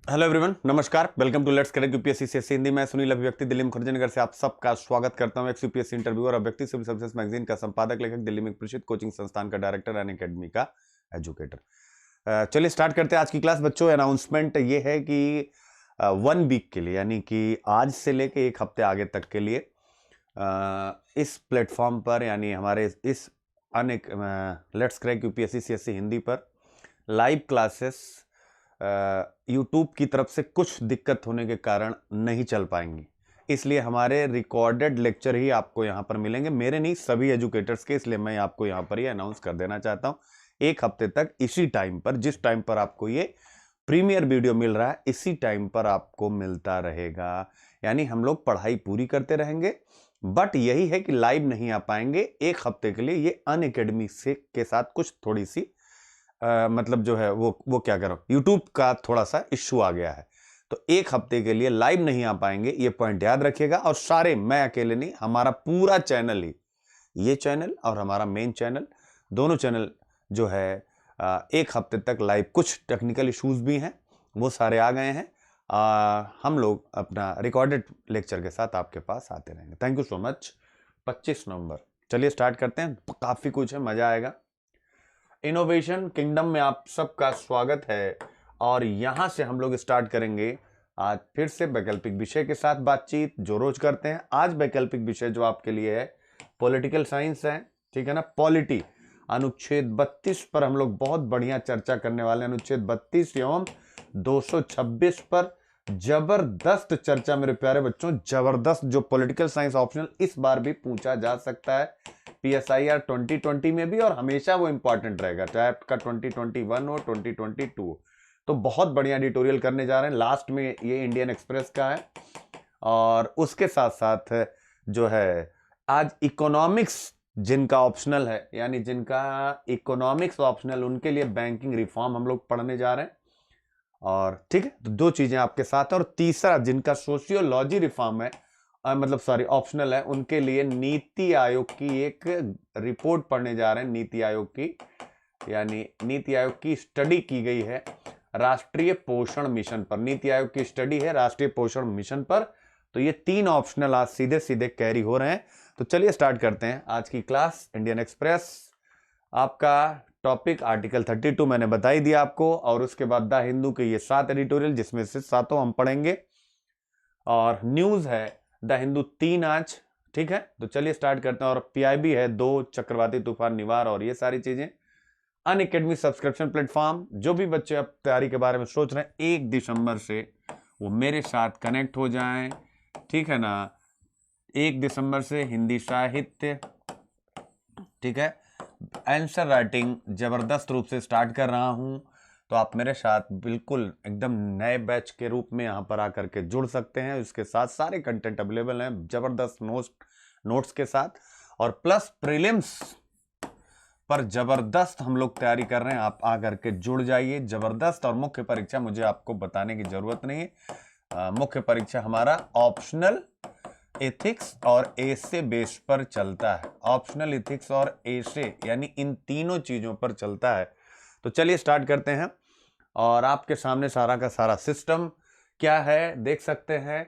Hello everyone, नमस्कार। Welcome to let's correct UPSC से हिंदी। मैं सुनील अभिव्यक्ति दिल्ली मुखर्जी नगर से आप सबका स्वागत करता हूं। यूपीएससी इंटरव्यू और अभिव्यक्ति सिविल सर्विसेज मैगजीन का संपादक, लेखक, दिल्ली में प्रसिद्ध कोचिंग संस्थान का डायरेक्टर, अन अकेडमी का एजुकेटर। चलिए स्टार्ट करते हैं आज की क्लास। बच्चों, अनाउंसमेंट ये है कि 1 वीक के लिए, यानी कि आज से लेके 1 हफ्ते आगे तक के लिए इस प्लेटफॉर्म पर, यानी हमारे इस let's crack UPSC CSC Hindi पर लाइव क्लासेस यूट्यूब की तरफ से कुछ दिक्कत होने के कारण नहीं चल पाएंगी। इसलिए हमारे रिकॉर्डेड लेक्चर ही आपको यहाँ पर मिलेंगे, मेरे नहीं सभी एजुकेटर्स के। इसलिए मैं आपको यहाँ पर ये अनाउंस कर देना चाहता हूँ, 1 हफ्ते तक इसी टाइम पर, जिस टाइम पर आपको ये प्रीमियर वीडियो मिल रहा है, इसी टाइम पर आपको मिलता रहेगा। यानी हम लोग पढ़ाई पूरी करते रहेंगे, बट यही है कि लाइव नहीं आ पाएंगे 1 हफ्ते के लिए। ये अन अकेडमी से के साथ कुछ थोड़ी सी मतलब जो है वो क्या करो, यूट्यूब का थोड़ा सा इश्यू आ गया है, तो 1 हफ्ते के लिए लाइव नहीं आ पाएंगे, ये पॉइंट याद रखिएगा। और सारे, मैं अकेले नहीं, हमारा पूरा चैनल ही, ये चैनल और हमारा मेन चैनल, दोनों चैनल जो है 1 हफ्ते तक लाइव, कुछ टेक्निकल इश्यूज भी हैं, वो सारे आ गए हैं। हम लोग अपना रिकॉर्डेड लेक्चर के साथ आपके पास आते रहेंगे। Thank you so much. 25 नवंबर, चलिए स्टार्ट करते हैं। काफी कुछ है, मजा आएगा। इनोवेशन किंगडम में आप सबका स्वागत है और यहां से हम लोग स्टार्ट करेंगे आज फिर से वैकल्पिक विषय के साथ बातचीत, जो रोज करते हैं। आज वैकल्पिक विषय जो आपके लिए है पॉलिटिकल साइंस है, ठीक है ना। पॉलिटी अनुच्छेद 32 पर हम लोग बहुत बढ़िया चर्चा करने वाले हैं। अनुच्छेद 32 एवं 226 पर जबरदस्त चर्चा मेरे प्यारे बच्चों, जबरदस्त। जो पॉलिटिकल साइंस ऑप्शनल इस बार भी पूछा जा सकता है PSIR 2020 में भी, और हमेशा वो इंपॉर्टेंट रहेगा, चाहे आपका 2021 हो 2022 हो। तो बहुत बढ़िया एडिटोरियल करने जा रहे हैं। लास्ट में ये इंडियन एक्सप्रेस का है, और उसके साथ साथ जो है आज इकोनॉमिक्स जिनका ऑप्शनल है, यानी जिनका इकोनॉमिक्स ऑप्शनल, उनके लिए बैंकिंग रिफॉर्म हम लोग पढ़ने जा रहे हैं। और ठीक है, तो 2 चीजें आपके साथ है। और तीसरा, जिनका सोशियोलॉजी रिफॉर्म है, मतलब सॉरी ऑप्शनल है, उनके लिए नीति आयोग की एक रिपोर्ट पढ़ने जा रहे हैं। नीति आयोग की, यानी नीति आयोग की स्टडी की गई है राष्ट्रीय पोषण मिशन पर। नीति आयोग की स्टडी है राष्ट्रीय पोषण मिशन पर। तो ये 3 ऑप्शनल आज सीधे सीधे कैरी हो रहे हैं। तो चलिए स्टार्ट करते हैं आज की क्लास। इंडियन एक्सप्रेस आपका टॉपिक आर्टिकल 32 मैंने बता ही दिया आपको, और उसके बाद द हिंदू के ये 7 एडिटोरियल, जिसमें से 7 हम पढ़ेंगे। और न्यूज है द हिंदू 3 आज, ठीक है। तो चलिए स्टार्ट करते हैं। और PIB है 2, चक्रवाती तूफान निवार, और ये सारी चीजें। अन अकेडमी सब्सक्रिप्शन प्लेटफॉर्म, जो भी बच्चे अब तैयारी के बारे में सोच रहे हैं, 1 दिसंबर से वो मेरे साथ कनेक्ट हो जाएं, ठीक है ना। 1 दिसंबर से हिंदी साहित्य, ठीक है, आंसर राइटिंग जबरदस्त रूप से स्टार्ट कर रहा हूं। तो आप मेरे साथ बिल्कुल एकदम नए बैच के रूप में यहां पर आकर के जुड़ सकते हैं। इसके साथ सारे कंटेंट अवेलेबल हैं, जबरदस्त नोट्स के साथ। और प्लस प्रीलिम्स पर जबरदस्त हम लोग तैयारी कर रहे हैं, आप आकर के जुड़ जाइए, जबरदस्त। और मुख्य परीक्षा मुझे आपको बताने की जरूरत नहीं है। मुख्य परीक्षा हमारा ऑप्शनल एथिक्स और एसे बेस पर चलता है। ऑप्शनल एथिक्स और एसे, यानी इन तीनों चीजों पर चलता है। तो चलिए स्टार्ट करते हैं। और आपके सामने सारा का सारा सिस्टम क्या है देख सकते हैं।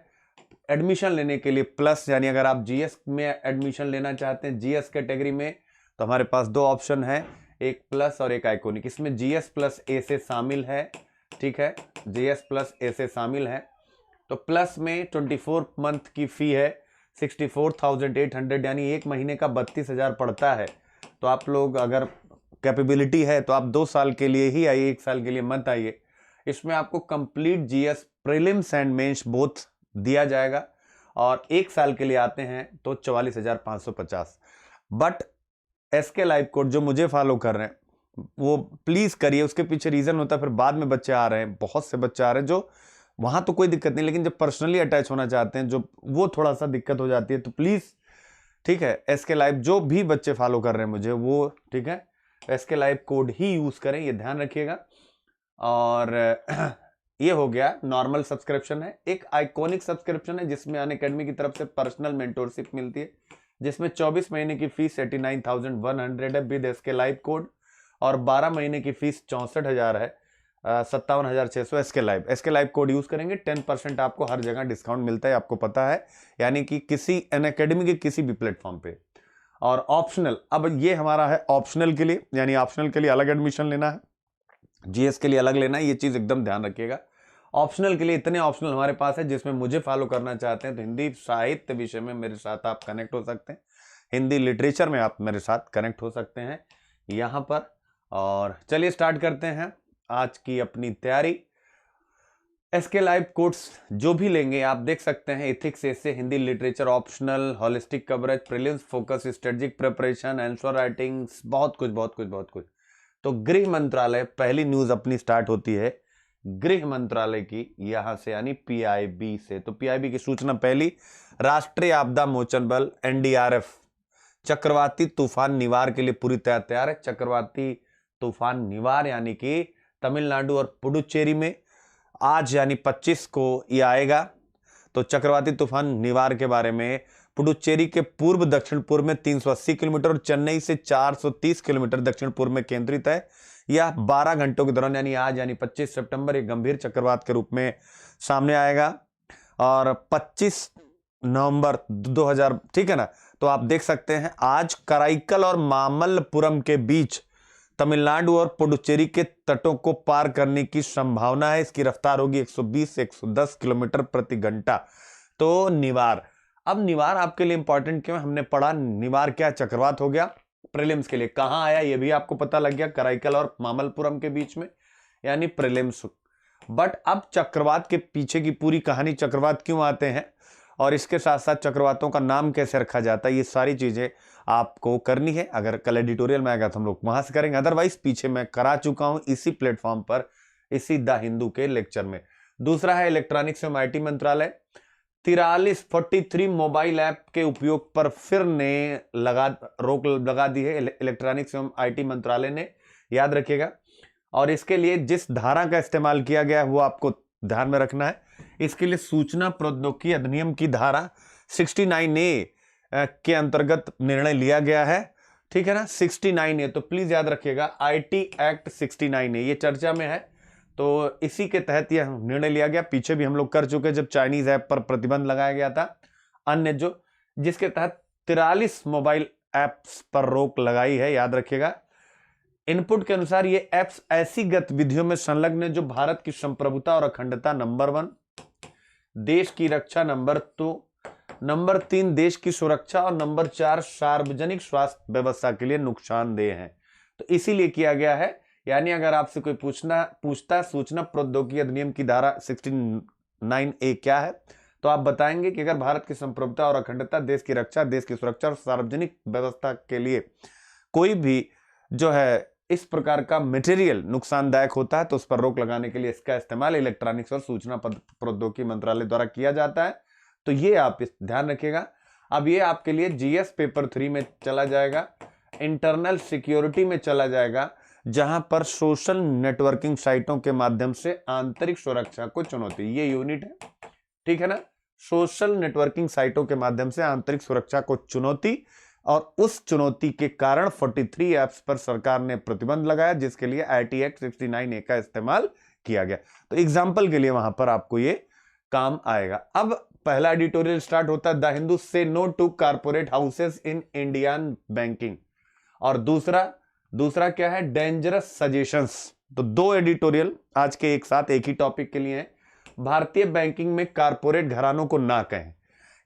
एडमिशन लेने के लिए प्लस, यानी अगर आप GS में एडमिशन लेना चाहते हैं, GS कैटेगरी में, तो हमारे पास 2 ऑप्शन है, एक प्लस और एक आइकोनिक। इसमें GS प्लस ए से शामिल है, ठीक है, GS प्लस ए से शामिल है। तो प्लस में 24 मंथ की फी है 64,800, यानी 1 महीने का 32,000 पड़ता है। तो आप लोग अगर कैपेबिलिटी है तो आप 2 साल के लिए ही आइए, 1 साल के लिए मत आइए। इसमें आपको complete GS prelims and mains both दिया जाएगा। और 1 साल के लिए आते हैं तो 44,550। बट SK लाइव कोड जो मुझे फॉलो कर रहे हैं वो प्लीज करिए, उसके पीछे रीजन होता है। फिर बाद में बच्चे आ रहे हैं, बहुत से बच्चे आ रहे हैं, जो वहां तो कोई दिक्कत नहीं, लेकिन जब पर्सनली अटैच होना चाहते हैं, जो वो थोड़ा सा दिक्कत हो जाती है। तो प्लीज, ठीक है, SK लाइव जो भी बच्चे फॉलो कर रहे हैं मुझे, वो ठीक है, SK लाइव कोड ही यूज करें, ये ध्यान रखिएगा। और ये हो गया नॉर्मल सब्सक्रिप्शन है। एक आइकॉनिक सब्सक्रिप्शन है जिसमें अन अकेडमी की तरफ से पर्सनल मेंटोरशिप मिलती है, जिसमें 24 महीने की फीस 89,100 है विद SK लाइव कोड, और 12 महीने की फीस 64,000 है 57,600 एसके लाइव कोड यूज करेंगे 10% आपको हर जगह डिस्काउंट मिलता है, आपको पता है, यानी कि किसी अनअकैडमी के किसी भी प्लेटफॉर्म पे। और ऑप्शनल, अब ये हमारा है ऑप्शनल के लिए, यानी ऑप्शनल के लिए अलग एडमिशन लेना है, जीएस के लिए अलग लेना है, ये चीज एकदम ध्यान रखिएगा। ऑप्शनल के लिए इतने ऑप्शनल हमारे पास है, जिसमें मुझे फॉलो करना चाहते हैं तो हिंदी साहित्य विषय में मेरे साथ आप कनेक्ट हो सकते हैं, हिंदी लिटरेचर में आप मेरे साथ कनेक्ट हो सकते हैं यहाँ पर। और चलिए स्टार्ट करते हैं आज की अपनी तैयारी। एसके लाइव कोर्स जो भी लेंगे आप देख सकते हैं, ethics, essay, Hindi literature optional, holistic coverage, prelims focus, strategic preparation, answer writing, बहुत कुछ। तो गृह मंत्रालय, पहली न्यूज अपनी स्टार्ट होती है गृह मंत्रालय की यहां से, यानी पीआईबी से। तो पीआईबी की सूचना पहली, राष्ट्रीय आपदा मोचन बल एनडीआरएफ चक्रवाती तूफान निवार के लिए पूरी तैयार है। चक्रवाती तूफान निवार यानी कि तमिलनाडु और पुडुचेरी में आज यानी 25 को ये आएगा। तो चक्रवाती तूफान निवार के बारे में, पुडुचेरी के पूर्व दक्षिण पूर्व में 380 किलोमीटर और चेन्नई से 430 किलोमीटर दक्षिण पूर्व में केंद्रित है। यह 12 घंटों के दौरान यानी आज यानी 25 सितंबर एक गंभीर चक्रवात के रूप में सामने आएगा। और 25 नवंबर 2000, ठीक है ना। तो आप देख सकते हैं आज कराईकल और मामल्लपुरम के बीच तमिलनाडु और पुडुचेरी के तटों को पार करने की संभावना है। इसकी रफ्तार होगी 120 से 110 किलोमीटर प्रति घंटा। तो निवार, अब निवार आपके लिए इंपॉर्टेंट क्यों, हमने पढ़ा निवार क्या चक्रवात हो गया, प्रीलिम्स के लिए कहां आया ये भी आपको पता लग गया, कराईकल और मामल्लपुरम के बीच में, यानी प्रीलिम्स। बट अब चक्रवात के पीछे की पूरी कहानी, चक्रवात क्यों आते हैं और इसके साथ साथ चक्रवातों का नाम कैसे रखा जाता है, ये सारी चीजें आपको करनी है। अगर कल एडिटोरियल में आएगा तो हम लोग वहां से करेंगे, अदरवाइज पीछे मैं करा चुका हूं इसी प्लेटफॉर्म पर, इसी द हिंदू के लेक्चर में। दूसरा है इलेक्ट्रॉनिक्स एवं आईटी मंत्रालय 43 मोबाइल ऐप के उपयोग पर फिर ने रोक लगा दी है इलेक्ट्रॉनिक्स एवं आईटी मंत्रालय ने, याद रखिएगा। और इसके लिए जिस धारा का इस्तेमाल किया गया है वो आपको ध्यान में रखना है। इसके लिए सूचना प्रौद्योगिकी अधिनियम की धारा 69A के अंतर्गत निर्णय लिया गया है, ठीक है ना, 69A। तो प्लीज याद रखिएगा आईटी एक्ट 69A ये चर्चा में है, तो इसी के तहत यह निर्णय लिया गया। पीछे भी हम लोग कर चुके जब चाइनीज ऐप पर प्रतिबंध लगाया गया था, अन्य जो जिसके तहत 43 मोबाइल ऐप्स पर रोक लगाई है, याद रखिएगा। इनपुट के अनुसार ये ऐप्स ऐसी गतिविधियों में संलग्न है जो भारत की संप्रभुता और अखंडता नंबर 1, देश की रक्षा नंबर 2, नंबर 3 देश की सुरक्षा और नंबर 4 सार्वजनिक स्वास्थ्य व्यवस्था के लिए नुकसानदेह है। तो इसीलिए किया गया है, यानी अगर आपसे कोई पूछता सूचना प्रौद्योगिकी अधिनियम की धारा 69A क्या है, तो आप बताएंगे कि अगर भारत की संप्रभुता और अखंडता, देश की रक्षा, देश की सुरक्षा और सार्वजनिक व्यवस्था के लिए कोई भी जो है इस प्रकार का मटेरियल नुकसानदायक होता है तो उस पर रोक लगाने के लिए इसका इस्तेमाल इलेक्ट्रॉनिक्स और सूचना प्रौद्योगिकी मंत्रालय द्वारा किया जाता है। तो ये आप ध्यान रखिएगा। अब ये आपके लिए जीएस पेपर 3 में चला जाएगा, इंटरनल सिक्योरिटी में चला जाएगा, जहां पर सोशल नेटवर्किंग साइटों के माध्यम से आंतरिक सुरक्षा को चुनौती, ये यूनिट है, ठीक है ना, सोशल नेटवर्किंग साइटों के माध्यम से आंतरिक सुरक्षा को चुनौती। और उस चुनौती के कारण 43 ऐप्स पर सरकार ने प्रतिबंध लगाया, जिसके लिए आईटी एक्ट 69A का इस्तेमाल किया गया। तो एग्जाम्पल के लिए वहां पर आपको ये काम आएगा। अब पहला एडिटोरियल स्टार्ट होता है the Hindu say no to corporate houses in Indian banking, और दूसरा क्या है, डेंजरस सजेशंस। तो 2 एडिटोरियल आज के एक साथ एक ही टॉपिक के लिए हैं। भारतीय बैंकिंग में कारपोरेट घरानों को ना कहें,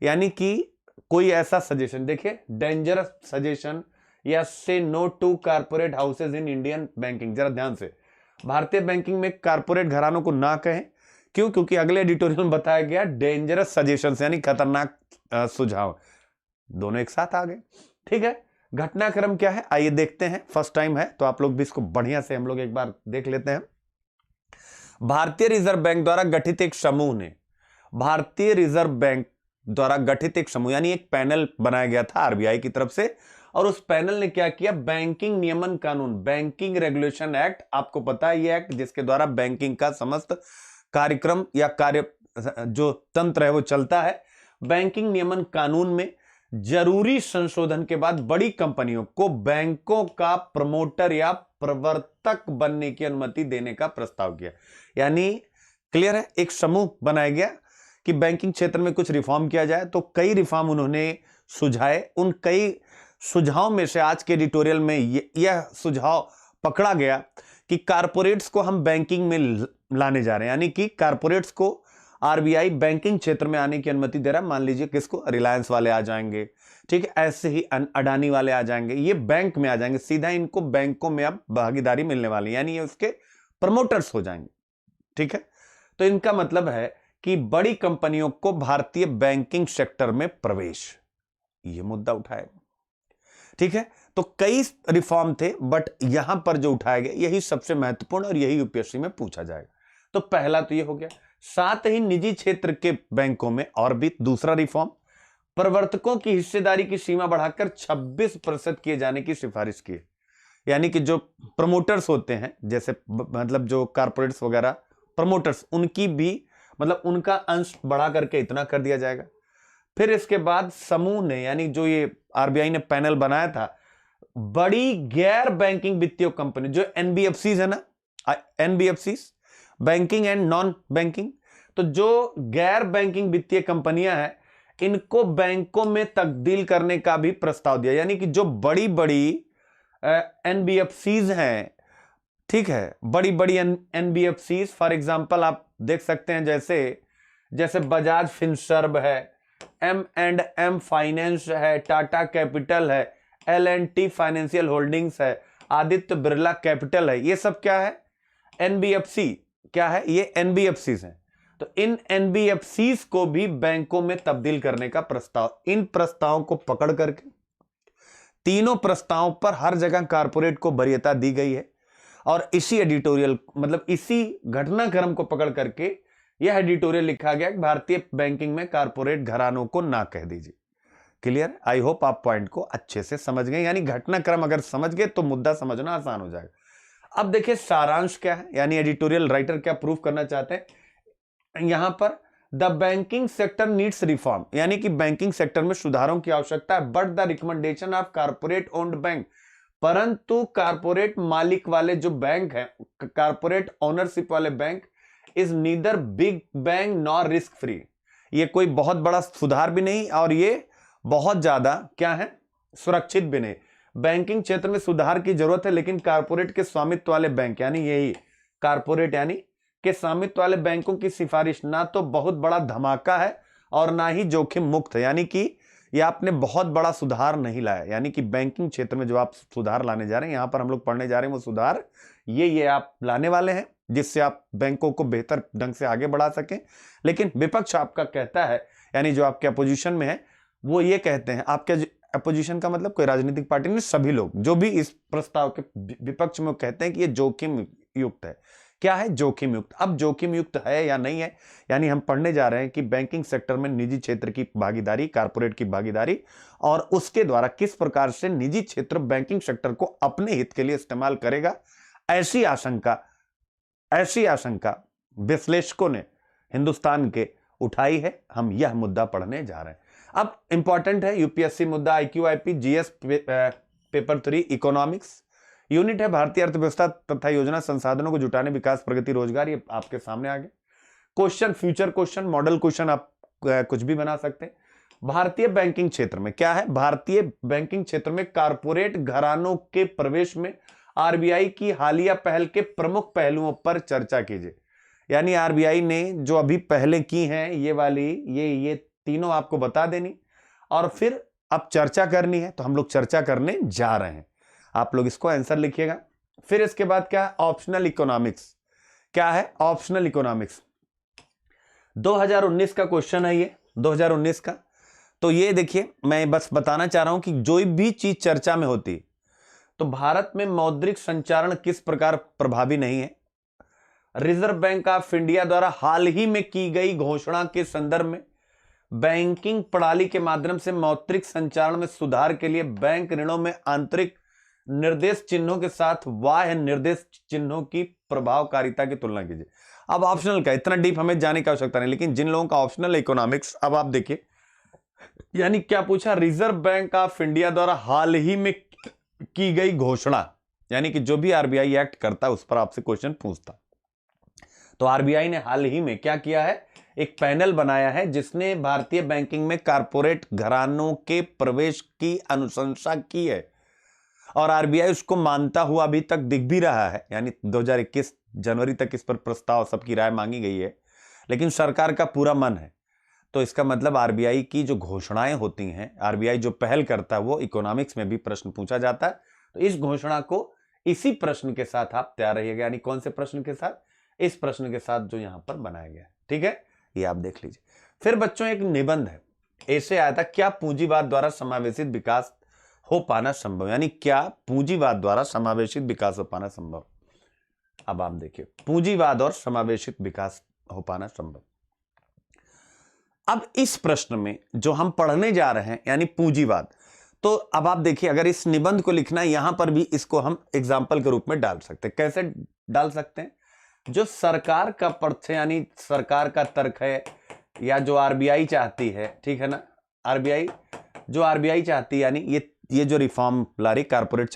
यानी कि कोई ऐसा सजेशन, देखिए डेंजरस सजेशन या say no to corporate houses in Indian banking, जरा ध्यान से, भारतीय बैंकिंग में कारपोरेट घरानों को ना कहें, क्यों, क्योंकि अगले एडिटोरियल में बताया गया डेंजरस सजेशंस यानी खतरनाक सुझाव, दोनों एक साथ आ गए, ठीक है। घटनाक्रम क्या है आइए देखते हैं, फर्स्ट टाइम है तो आप लोग भी इसको बढ़िया से हम लोग एक बार देख लेते हैं। भारतीय रिजर्व बैंक द्वारा गठित एक समूह ने, भारतीय रिजर्व बैंक द्वारा गठित एक समूह यानी एक पैनल बनाया गया था आरबीआई की तरफ से, और उस पैनल ने क्या किया, बैंकिंग नियमन कानून, बैंकिंग रेगुलेशन एक्ट, आपको पता है ये एक्ट जिसके द्वारा बैंकिंग का समस्त कार्यक्रम या कार्य जो तंत्र है वो चलता है। बैंकिंग नियमन कानून में जरूरी संशोधन के बाद बड़ी कंपनियों को बैंकों का प्रमोटर या प्रवर्तक बनने की अनुमति देने का प्रस्ताव किया। यानी क्लियर है, एक समूह बनाया गया कि बैंकिंग क्षेत्र में कुछ रिफॉर्म किया जाए। तो कई रिफॉर्म उन्होंने सुझाए। उन कई सुझाव में से आज के एडिटोरियल में यह सुझाव पकड़ा गया कि कारपोरेट्स को हम बैंकिंग में लाने जा रहे हैं, यानी कि कारपोरेट्स को आरबीआई बैंकिंग क्षेत्र में आने की अनुमति दे रहा है। मान लीजिए किसको, रिलायंस वाले आ जाएंगे, ठीक है, ऐसे ही अडानी वाले आ जाएंगे, ये बैंक में आ जाएंगे, सीधा इनको बैंकों में अब भागीदारी मिलने वाली है, यानी ये उसके प्रमोटर्स हो जाएंगे। ठीक है, तो इनका मतलब है कि बड़ी कंपनियों को भारतीय बैंकिंग सेक्टर में प्रवेश, ये मुद्दा उठाया। ठीक है, तो कई रिफॉर्म थे, बट यहां पर जो उठाया गया यही सबसे महत्वपूर्ण और यही यूपीएससी में पूछा जाएगा। तो पहला तो ये हो गया। साथ ही निजी क्षेत्र के बैंकों में और भी दूसरा रिफॉर्म, प्रवर्तकों की हिस्सेदारी की सीमा बढ़ाकर 26% किए जाने की सिफारिश की। यानी कि जो प्रमोटर्स होते हैं, जैसे मतलब जो कारपोरेट्स वगैरह प्रमोटर्स, उनकी भी मतलब उनका अंश बढ़ा करके इतना कर दिया जाएगा। फिर इसके बाद समूह ने, यानी जो ये आरबीआई ने पैनल बनाया था, बड़ी गैर बैंकिंग वित्तीय कंपनी जो एनबीएफसीज है ना, NBFCs, banking and non banking, तो जो गैर बैंकिंग वित्तीय कंपनियां हैं इनको बैंकों में तब्दील करने का भी प्रस्ताव दिया। यानी कि जो बड़ी बड़ी एनबीएफसीज हैं, ठीक है, बड़ी बड़ी एनबीएफसीज, फॉर एग्जांपल आप देख सकते हैं जैसे बजाज फिनसर्व है, M&M फाइनेंस है, टाटा कैपिटल है, L&T फाइनेंशियल होल्डिंग्स है, आदित्य बिरला कैपिटल है, ये सब क्या है, एनबीएफसी क्या है, ये एनबीएफसीज हैं। तो इन एनबीएफसीज को भी बैंकों में तब्दील करने का प्रस्ताव, इन प्रस्तावों को पकड़ करके, तीनों प्रस्तावों पर हर जगह कारपोरेट को वरीयता दी गई है। और इसी एडिटोरियल मतलब इसी घटनाक्रम को पकड़ करके यह एडिटोरियल लिखा गया कि भारतीय बैंकिंग में कारपोरेट घरानों को ना कह दीजिए। क्लियर? आई होप आप पॉइंट को अच्छे से समझ गए, यानी घटनाक्रम अगर समझ गए तो मुद्दा समझना आसान हो जाएगा। अब देखिए सारांश क्या है, यानी एडिटोरियल राइटर क्या प्रूव करना चाहते हैं यहां पर, the banking sector needs reform, यानी कि बैंकिंग सेक्टर में सुधारों की आवश्यकता है, but the recommendation of corporate owned bank, परंतु कारपोरेट मालिक वाले जो बैंक हैं, कारपोरेट ओनरशिप वाले bank, is neither big bank nor risk free, ये कोई बहुत बड़ा सुधार भी नहीं और ये बहुत ज्यादा क्या है, सुरक्षित भी नहीं। बैंकिंग क्षेत्र में सुधार की जरूरत है, लेकिन कारपोरेट के स्वामित्व वाले बैंक, यानी यही कारपोरेट यानी के स्वामित्व वाले बैंकों की सिफारिश ना तो बहुत बड़ा धमाका है और ना ही जोखिम मुक्त है। यानी कि ये आपने बहुत बड़ा सुधार नहीं लाया, यानी कि बैंकिंग क्षेत्र में जो आप सुधार लाने जा रहे हैं, यहां पर हम लोग पढ़ने जा रहे हैं वो सुधार ये आप लाने वाले हैं जिससे आप बैंकों को बेहतर ढंग से आगे बढ़ा सकें। लेकिन विपक्ष आपका कहता है, यानी जो आपके अपोजिशन में है वो ये कहते हैं, आपके अपोजिशन का मतलब कोई राजनीतिक पार्टी नहीं, सभी लोग जो भी इस प्रस्ताव के विपक्ष में कहते हैं कि ये जोखिम युक्त है। क्या है? जोखिम युक्त। अब जोखिम युक्त है या नहीं है, यानी हम पढ़ने जा रहे हैं कि बैंकिंग सेक्टर में निजी क्षेत्र की भागीदारी, कारपोरेट की भागीदारी, और उसके द्वारा किस प्रकार से निजी क्षेत्र बैंकिंग सेक्टर को अपने हित के लिए इस्तेमाल करेगा, ऐसी आशंका विश्लेषकों ने हिंदुस्तान के उठाई है। हम यह मुद्दा पढ़ने जा रहे हैं। अब इंपॉर्टेंट है यूपीएससी मुद्दा, IQIP GS paper 3 economics, unit है भारतीय अर्थव्यवस्था तथा योजना संसाधनों को जुटाने, विकास, प्रगति, रोजगार। ये आपके सामने आ गए question, future question, model question, आप कुछ भी बना सकते हैं। भारतीय बैंकिंग क्षेत्र में क्या है, भारतीय बैंकिंग क्षेत्र में कारपोरेट घरानों के प्रवेश में आरबीआई की हालिया पहल के प्रमुख पहलुओं पर चर्चा कीजिए। यानी आरबीआई ने जो अभी पहले की हैं, ये वाली ये तीनों आपको बता देनी और फिर अब चर्चा करनी है, तो हम लोग चर्चा करने जा रहे हैं। आप लोग इसको आंसर लिखिएगा। फिर इसके बाद क्या है, ऑप्शनल इकोनॉमिक्स। क्या है? ऑप्शनल इकोनॉमिक्स 2019 का क्वेश्चन है, ये 2019 का। तो ये देखिए, मैं बस बताना चाह रहा हूं कि जो भी चीज चर्चा में होती, तो भारत में मौद्रिक संचारण किस प्रकार प्रभावी नहीं है, रिजर्व बैंक ऑफ इंडिया द्वारा हाल ही में की गई घोषणा के संदर्भ में बैंकिंग प्रणाली के माध्यम से मौद्रिक संचारण में सुधार के लिए बैंक ऋणों में आंतरिक निर्देश चिन्हों के साथ बाह्य निर्देश चिन्हों की प्रभावकारिता की तुलना कीजिए। अब ऑप्शनल का इतना डीप हमें जाने की आवश्यकता नहीं, लेकिन जिन लोगों का ऑप्शनल इकोनॉमिक्स, अब आप देखिए यानी क्या पूछा, रिजर्व बैंक ऑफ इंडिया द्वारा हाल ही में की गई घोषणा, यानी कि जो भी आरबीआई एक्ट करता है उस पर आपसे क्वेश्चन पूछता। तो आरबीआई ने हाल ही में क्या किया है, एक पैनल बनाया है जिसने भारतीय बैंकिंग में कारपोरेट घरानों के प्रवेश की अनुशंसा की है, और आरबीआई उसको मानता हुआ अभी तक दिख भी रहा है। यानी 2021 जनवरी तक इस पर प्रस्ताव, सबकी राय मांगी गई है, लेकिन सरकार का पूरा मन है। तो इसका मतलब आरबीआई की जो घोषणाएं होती हैं, आरबीआई जो पहल करता है, वो इकोनॉमिक्स में भी प्रश्न पूछा जाता है। तो इस घोषणा को इसी प्रश्न के साथ आप तैयार रहिएगा। यानी कौन से प्रश्न के साथ, इस प्रश्न के साथ जो यहां पर बनाया गया है। ठीक है, ये आप देख लीजिए। फिर बच्चों एक निबंध है, ऐसे आया था, क्या पूंजीवाद द्वारा समावेशित विकास हो पाना संभव, यानी क्या पूंजीवाद द्वारा समावेशित विकास हो पाना संभव। अब आप देखिए, पूंजीवाद और समावेशित विकास हो पाना संभव। अब इस प्रश्न में जो हम पढ़ने जा रहे हैं, यानी पूंजीवाद, तो अब आप देखिए, अगर इस निबंध को लिखना है, यहां पर भी इसको हम एग्जाम्पल के रूप में डाल सकते हैं। कैसे डाल सकते हैं, जो सरकार का पक्ष है, यानी सरकार का तर्क है, या जो आरबीआई चाहती है, ठीक है ना, आरबीआई चाहती है, यानी ये जो रिफॉर्म ला रही कारपोरेट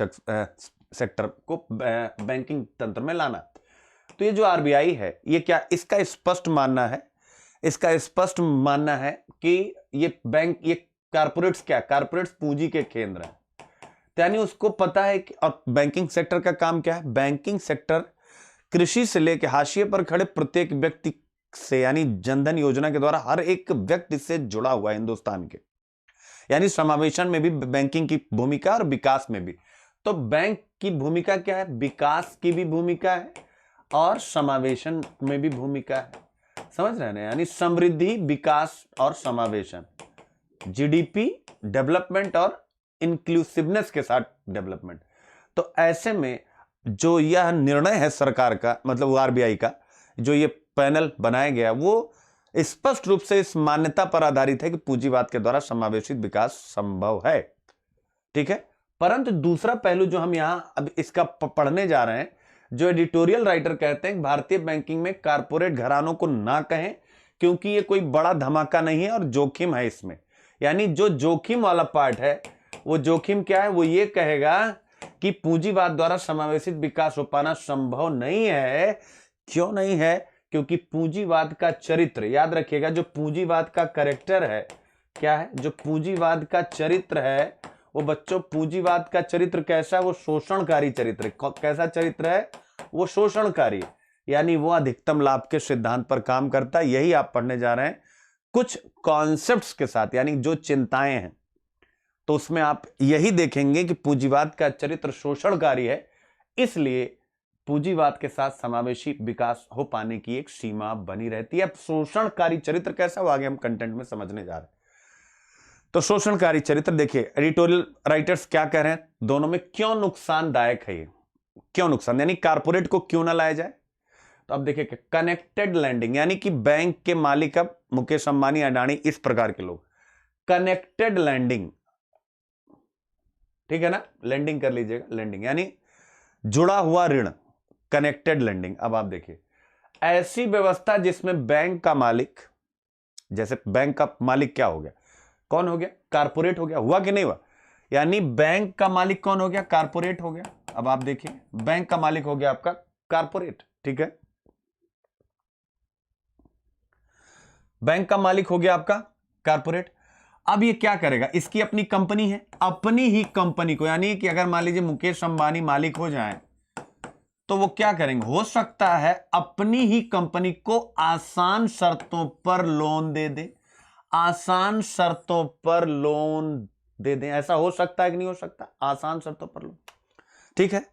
सेक्टर को बैंकिंग तंत्र में लाना, तो ये जो आरबीआई है, ये क्या, इसका स्पष्ट मानना है कि ये बैंक, ये कारपोरेट्स कारपोरेट्स पूंजी के केंद्र है। तो यानी उसको पता है कि, और बैंकिंग सेक्टर का काम क्या है, बैंकिंग सेक्टर कृषि से लेकर हाशिए पर खड़े प्रत्येक व्यक्ति से, यानी जनधन योजना के द्वारा हर एक व्यक्ति से जुड़ा हुआ है हिंदुस्तान के। यानी समावेशन में भी बैंकिंग की भूमिका और विकास में भी। तो बैंक की भूमिका क्या है, विकास की भी भूमिका है और समावेशन में भी भूमिका है। समझ रहे हैं ना, यानी समृद्धि, विकास और समावेशन, जीडीपी डेवलपमेंट और इंक्लूसिवनेस के साथ डेवलपमेंट। तो ऐसे में जो यह निर्णय है सरकार का, मतलब आरबीआई का, जो ये पैनल बनाया गया, वो स्पष्ट रूप से इस मान्यता पर आधारित है कि पूंजीवाद के द्वारा समावेशित विकास संभव है। ठीक है, परंतु दूसरा पहलू जो हम यहां अब इसका पढ़ने जा रहे हैं, जो एडिटोरियल राइटर कहते हैं, भारतीय बैंकिंग में कारपोरेट घरानों को ना कहें, क्योंकि ये कोई बड़ा धमाका नहीं है और जोखिम है इसमें। यानी जो जोखिम वाला पार्ट है, वो जोखिम क्या है, वो ये कहेगा कि पूंजीवाद द्वारा समावेशित विकास हो पाना संभव नहीं है। क्यों नहीं है, क्योंकि पूंजीवाद का चरित्र, याद रखिएगा, जो पूंजीवाद का कैरेक्टर है, क्या है, जो पूंजीवाद का चरित्र है, वो बच्चों, पूंजीवाद का चरित्र कैसा है, वो शोषणकारी चरित्र है। कैसा चरित्र है, वो शोषणकारी, यानी वो अधिकतम लाभ के सिद्धांत पर काम करता है। यही आप पढ़ने जा रहे हैं कुछ कॉन्सेप्ट्स के साथ, यानी जो चिंताएं हैं, तो उसमें आप यही देखेंगे कि पूंजीवाद का चरित्र शोषणकारी है, इसलिए पूंजीवाद के साथ समावेशी विकास हो पाने की एक सीमा बनी रहती है। अब शोषणकारी चरित्र कैसा, वो आगे हम कंटेंट में समझने जा रहे हैं। तो शोषणकारी चरित्र देखिए, एडिटोरियल राइटर्स क्या कह रहे हैं, दोनों में क्यों नुकसानदायक है, ये क्यों नुकसान, यानी कारपोरेट को क्यों ना लाया जाए। तो अब देखिए, कनेक्टेड लैंडिंग, यानी कि बैंक के मालिक, अब मुकेश अंबानी, अडानी, इस प्रकार के लोग, कनेक्टेड लैंडिंग, ठीक है ना, लैंडिंग कर लीजिएगा, लैंडिंग यानी जुड़ा हुआ ऋण, कनेक्टेड लैंडिंग। अब आप देखिए, ऐसी व्यवस्था जिसमें बैंक का मालिक, जैसे बैंक का मालिक क्या हो गया, कौन हो गया, कारपोरेट हो गया, हुआ कि नहीं हुआ, यानी बैंक का मालिक कौन हो गया, कारपोरेट हो गया। अब आप देखिए, बैंक का मालिक हो गया आपका कारपोरेट, ठीक है, बैंक का मालिक हो गया आपका कारपोरेट। अब ये क्या करेगा, इसकी अपनी कंपनी है, अपनी ही कंपनी को, यानी कि अगर मान लीजिए मुकेश अंबानी मालिक हो जाए, तो वो क्या करेंगे, हो सकता है अपनी ही कंपनी को आसान शर्तों पर लोन दे दे, आसान शर्तों पर लोन दे दें। ऐसा हो सकता है कि नहीं हो सकता, आसान शर्तों पर लोन, ठीक है।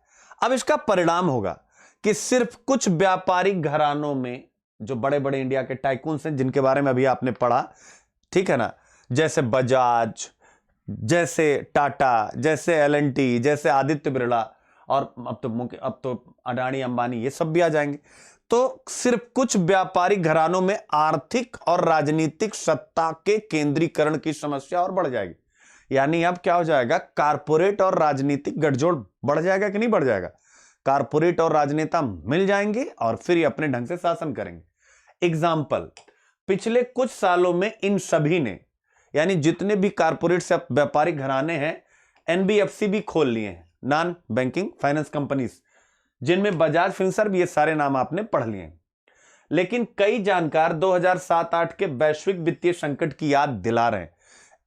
अब इसका परिणाम होगा कि सिर्फ कुछ व्यापारिक घरानों में, जो बड़े बड़े इंडिया के टाइकून्स हैं, जिनके बारे में अभी आपने पढ़ा, ठीक है ना, जैसे बजाज, जैसे टाटा, जैसे एल&टी, जैसे आदित्य बिरला, और अब तो अडानी अंबानी, ये सब भी आ जाएंगे। तो सिर्फ कुछ व्यापारिक घरानों में आर्थिक और राजनीतिक सत्ता के केंद्रीकरण की समस्या और बढ़ जाएगी। यानी अब क्या हो जाएगा, कारपोरेट और राजनीतिक गठजोड़ बढ़ जाएगा कि नहीं बढ़ जाएगा, कारपोरेट और राजनेता मिल जाएंगे और फिर ये अपने ढंग से शासन करेंगे। एग्जाम्पल, पिछले कुछ सालों में इन सभी ने, यानी जितने भी कारपोरेट से व्यापारिक घराने हैं, एनबीएफसी भी खोल लिए हैं, नॉन बैंकिंग फाइनेंस कंपनीज, जिनमें बजाज फिनसर्व, ये सारे नाम आपने पढ़ लिए हैं। लेकिन कई जानकार 2007-8 के वैश्विक वित्तीय संकट की याद दिला रहे हैं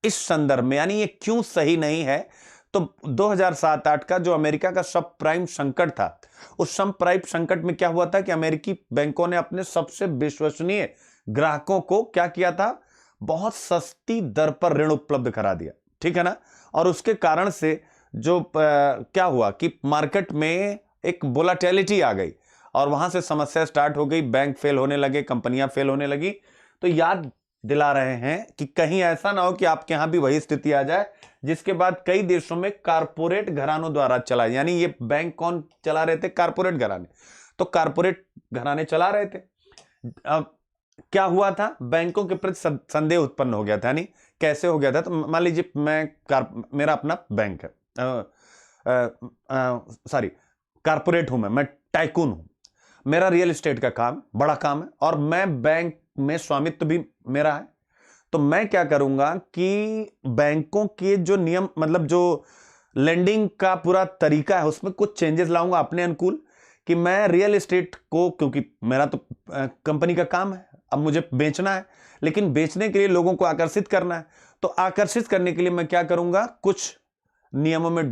इस संदर्भ में, यानी ये क्यों सही नहीं है। तो 2007-8 का जो अमेरिका का सब प्राइम संकट था, उस सब प्राइम संकट में क्या हुआ था कि अमेरिकी बैंकों ने अपने सबसे विश्वसनीय ग्राहकों को क्या किया था, बहुत सस्ती दर पर ऋण उपलब्ध करा दिया, ठीक है ना। और उसके कारण से जो क्या हुआ कि मार्केट में एक वोलेटिलिटी आ गई और वहां से समस्या स्टार्ट हो गई, बैंक फेल होने लगे, कंपनियां फेल होने लगी। तो याद दिला रहे हैं कि कहीं ऐसा ना हो कि आपके यहां भी वही स्थिति आ जाए, जिसके बाद कई देशों में कारपोरेट घरानों द्वारा चला, यानी ये बैंक कौन चला रहे थे, कारपोरेट घराने, तो कारपोरेट घराने चला रहे थे। अब क्या हुआ था, बैंकों के प्रति संदेह उत्पन्न हो गया था। यानी कैसे हो गया था, तो मान लीजिए मेरा अपना बैंक है, सॉरी कारपोरेट हूं, मैं टाइकून हूं, मेरा रियल एस्टेट का काम बड़ा काम है और मैं बैंक में स्वामित्व भी मेरा है। तो मैं क्या करूंगा कि बैंकों के जो नियम, मतलब जो लेंडिंग का पूरा तरीका है, उसमें कुछ चेंजेस लाऊंगा अपने अनुकूल, कि मैं रियल एस्टेट को, क्योंकि मेरा तो कंपनी का काम है, अब मुझे बेचना है, लेकिन बेचने के लिए लोगों को आकर्षित करना है। तो आकर्षित करने के लिए मैं क्या करूंगा, कुछ नियमों में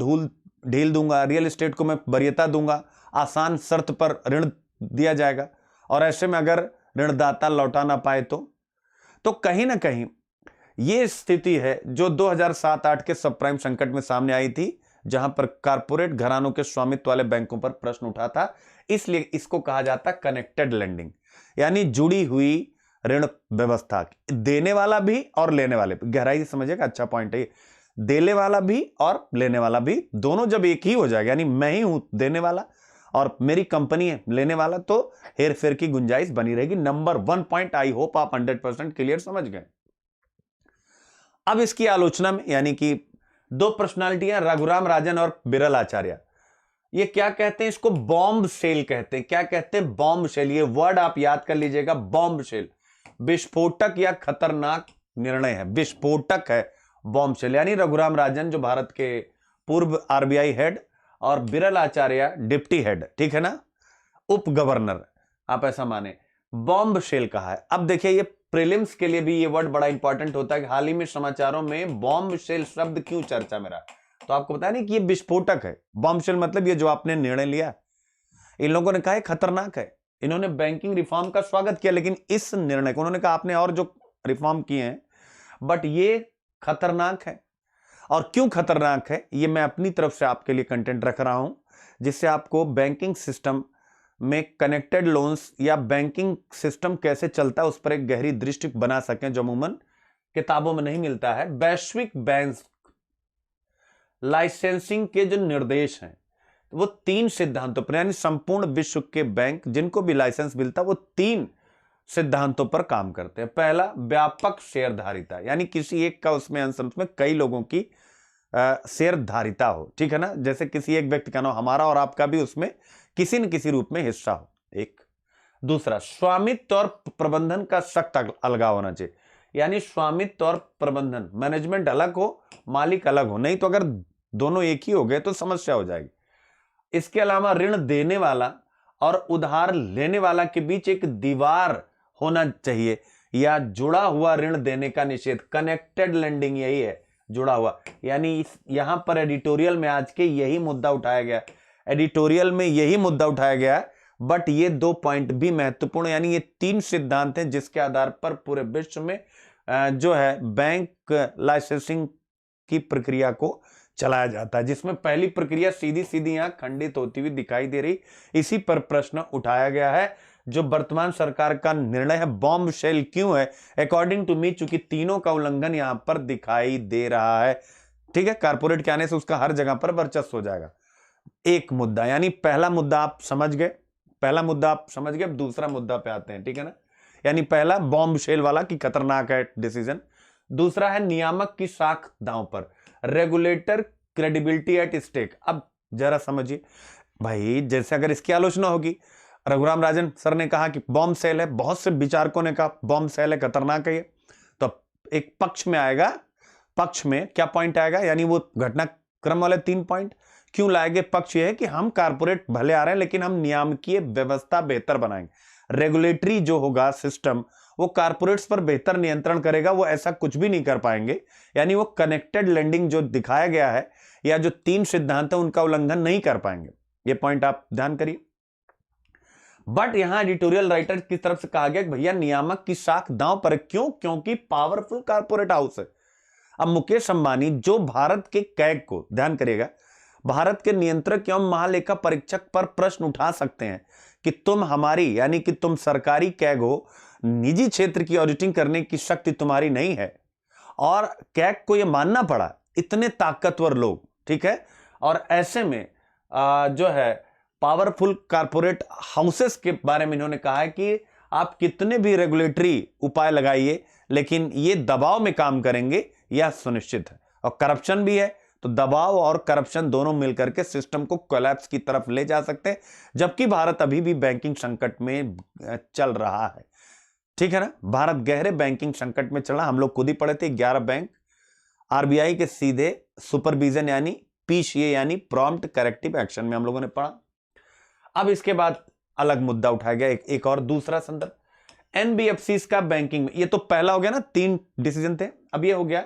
ढील दूंगा, रियल एस्टेट को मैं वरीयता दूंगा, आसान शर्त पर ऋण दिया जाएगा, और ऐसे में अगर ऋणदाता लौटा ना पाए तो कहीं ना कहीं यह स्थिति है जो 2007-8 के सब प्राइम संकट में सामने आई थी, जहां पर कारपोरेट घरानों के स्वामित्व वाले बैंकों पर प्रश्न उठा था। इसलिए इसको कहा जाता है कनेक्टेड लेंडिंग, यानी जुड़ी हुई ऋण व्यवस्था, देने वाला भी और लेने वाले भी। गहराई से समझिएगा, अच्छा पॉइंट है। देने वाला भी और लेने वाला भी, दोनों जब एक ही हो जाएगा, यानी मैं ही हूं देने वाला और मेरी कंपनी है लेने वाला, तो हेर फेर की गुंजाइश बनी रहेगी। नंबर 1 पॉइंट, आई होप आप 100% क्लियर समझ गए। अब इसकी आलोचना में, यानी कि दो पर्सनालिटियां, रघुराम राजन और बिरल आचार्य, ये क्या कहते हैं, इसको बॉम्ब सेल कहते हैं। क्या कहते हैं, बॉम्ब सेल। ये वर्ड आप याद कर लीजिएगा, बॉम्ब सेल, विस्फोटक या खतरनाक निर्णय है, विस्फोटक है बॉम्ब सेल। यानी रघुराम राजन जो भारत के पूर्व आरबीआई हेड और बिरल आचार्य डिप्टी हेड, ठीक है ना, उप गवर्नर, आप ऐसा माने, बॉम्ब सेल कहा है। अब देखिए, ये प्रीलिम्स के लिए भी ये वर्ड बड़ा इंपॉर्टेंट होता है कि हाल ही में समाचारों में बॉम्ब सेल शब्द क्यों चर्चा में रहा। तो आपको पता नहीं कि ये विस्फोटक है। बॉम्ब सेल मतलब ये जो आपने निर्णय लिया, इन लोगों ने कहा है खतरनाक है। इन्होंने बैंकिंग रिफॉर्म का स्वागत किया, लेकिन इस निर्णय को उन्होंने कहा आपने और जो रिफॉर्म किए हैं, बट ये खतरनाक है। और क्यों खतरनाक है, ये मैं अपनी तरफ से आपके लिए कंटेंट रख रहा हूं, जिससे आपको बैंकिंग सिस्टम में कनेक्टेड लोन्स या बैंकिंग सिस्टम कैसे चलता है उस पर एक गहरी दृष्टि बना सकें, जो अमूमन किताबों में नहीं मिलता है। वैश्विक बैंक लाइसेंसिंग के जो निर्देश हैं, वो 3 सिद्धांतों पर, यानी संपूर्ण विश्व के बैंक जिनको भी लाइसेंस मिलता है, वो 3 सिद्धांतों पर काम करते हैं। पहला, व्यापक शेयरधारिता, यानी किसी एक का उसमें अंश में कई लोगों की शेयरधारिता हो, ठीक है ना, जैसे किसी एक व्यक्ति का नाम, हमारा और आपका भी उसमें किसी न किसी रूप में हिस्सा हो। एक दूसरा, स्वामित्व और प्रबंधन का सख्त अलगाव होना चाहिए, यानी स्वामित्व और प्रबंधन, मैनेजमेंट अलग हो, मालिक अलग हो, नहीं तो अगर दोनों एक ही हो गए तो समस्या हो जाएगी। इसके अलावा ऋण देने वाला और उधार लेने वाला के बीच एक दीवार होना चाहिए, या जुड़ा हुआ ऋण देने का निषेध। कनेक्टेड लेंडिंग यही है, जुड़ा हुआ। यानी यहां पर एडिटोरियल में आज के यही मुद्दा उठाया गया, एडिटोरियल में यही मुद्दा उठाया गया। बट ये 2 पॉइंट भी महत्वपूर्ण, यानी ये 3 सिद्धांत हैं जिसके आधार पर पूरे विश्व में जो है बैंक लाइसेंसिंग की प्रक्रिया को चलाया जाता है, जिसमें पहली प्रक्रिया सीधी सीधी यहां खंडित होती हुई दिखाई दे रही। इसी पर प्रश्न उठाया गया है। जो वर्तमान सरकार का निर्णय है, बॉम्ब शेल क्यों है, अकॉर्डिंग टू मी, चूंकि तीनों का उल्लंघन यहां पर दिखाई दे रहा है, ठीक है। कारपोरेट के आने से उसका हर जगह पर वर्चस्व हो जाएगा। एक मुद्दा, यानी पहला मुद्दा आप समझ गए, अब दूसरा मुद्दा पे आते हैं, ठीक है ना। यानी पहला बॉम्ब शेल वाला कि खतरनाक है डिसीजन। दूसरा है नियामक की साख दांव पर, रेगुलेटर क्रेडिबिलिटी एट स्टेक। अब जरा समझिए भाई, जैसे अगर इसकी आलोचना होगी, रघुराम राजन सर ने कहा कि बॉम्ब सेल है, बहुत से विचारकों ने कहा बॉम्ब सेल है, खतरनाक है ये, तो एक पक्ष में आएगा पक्ष में क्या पॉइंट आएगा, यानी वो घटनाक्रम वाले 3 पॉइंट क्यों लाएंगे? पक्ष ये है कि हम कारपोरेट भले आ रहे हैं लेकिन हम नियामकीय व्यवस्था बेहतर बनाएंगे। रेगुलेटरी जो होगा सिस्टम वो कारपोरेट्स पर बेहतर नियंत्रण करेगा, वो ऐसा कुछ भी नहीं कर पाएंगे। यानी वो कनेक्टेड लेंडिंग जो दिखाया गया है या जो 3 सिद्धांत है उनका उल्लंघन नहीं कर पाएंगे। ये पॉइंट आप ध्यान करिए। बट यहां एडिटोरियल राइटर की तरफ से कहा गया कि भैया नियामक की साख दांव पर है। क्यों? क्योंकि पावरफुल कारपोरेट हाउस है। अब मुकेश अंबानी जो भारत के कैग को, ध्यान करिएगा, भारत के नियंत्रक एवं महालेखा परीक्षक पर प्रश्न उठा सकते हैं कि तुम हमारी, यानी कि तुम सरकारी कैग हो, निजी क्षेत्र की ऑडिटिंग करने की शक्ति तुम्हारी नहीं है। और कैग को यह मानना पड़ा, इतने ताकतवर लोग, ठीक है। और ऐसे में जो है पावरफुल कारपोरेट हाउसेस के बारे में इन्होंने कहा है कि आप कितने भी रेगुलेटरी उपाय लगाइए लेकिन ये दबाव में काम करेंगे, यह सुनिश्चित है। और करप्शन भी है, तो दबाव और करप्शन दोनों मिलकर के सिस्टम को कोलैप्स की तरफ ले जा सकते हैं, जबकि भारत अभी भी बैंकिंग संकट में चल रहा है, ठीक है ना। भारत गहरे बैंकिंग संकट में चला। हम लोग खुद ही पढ़े थे 11 बैंक आरबीआई के सीधे सुपरविजन यानी पीसीए यानी प्रॉम्प्ट करेक्टिव एक्शन में हम लोगों ने पढ़ा। अब इसके बाद अलग मुद्दा उठाया गया, एक और दूसरा संदर्भ एनबीएफसी का बैंकिंग में। ये तो पहला हो गया ना, 3 डिसीजन थे। अब ये हो गया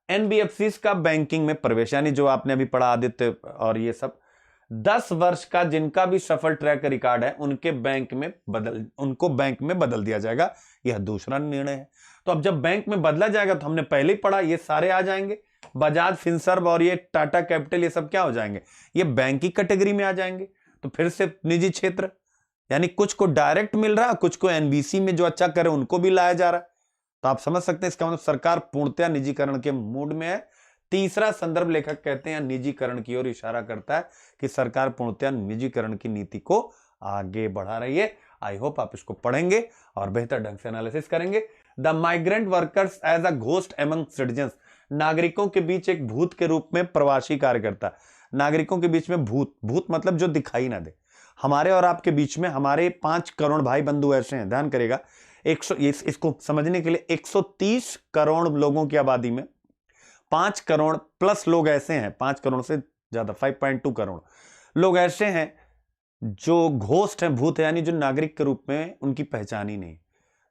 एनबीएफसी का बैंकिंग में प्रवेश, यानी जो आपने अभी पढ़ा आदित्य और ये सब 10 वर्ष का जिनका भी सफल ट्रैक रिकॉर्ड है उनको बैंक में बदल दिया जाएगा। यह दूसरा निर्णय है। तो अब जब बैंक में बदला जाएगा तो हमने पहले ही पढ़ा, ये सारे आ जाएंगे, बजाज फिनसर्व और ये टाटा कैपिटल, ये सब क्या हो जाएंगे? ये बैंक की कैटेगरी में आ जाएंगे। तो फिर से निजी क्षेत्र, यानी कुछ को डायरेक्ट मिल रहा है, कुछ को एनबीसी में जो अच्छा करे उनको भी लाया जा रहा है। तो आप समझ सकते हैं इसका मतलब सरकार पूर्णतया निजीकरण के मूड में है। तीसरा संदर्भ लेखक कहते हैं निजीकरण की ओर इशारा करता है कि सरकार पूर्णतया निजीकरण की नीति को आगे बढ़ा रही है। आई होप आप इसको पढ़ेंगे और बेहतर ढंग से एनालिसिस करेंगे। The migrant workers as a ghost among citizens, नागरिकों के बीच एक भूत के रूप में प्रवासी कार्यकर्ता। नागरिकों के बीच में भूत मतलब जो दिखाई ना दे। हमारे और आपके बीच में हमारे 5 करोड़ भाई बंधु ऐसे हैं, ध्यान करेगा। इसको समझने के लिए 130 करोड़ लोगों की आबादी में 5 करोड़ प्लस लोग ऐसे हैं, 5 करोड़ से ज्यादा 5.2 करोड़ लोग ऐसे हैं जो घोस्ट हैं, भूत है, यानी जो नागरिक के रूप में उनकी पहचान ही नहीं।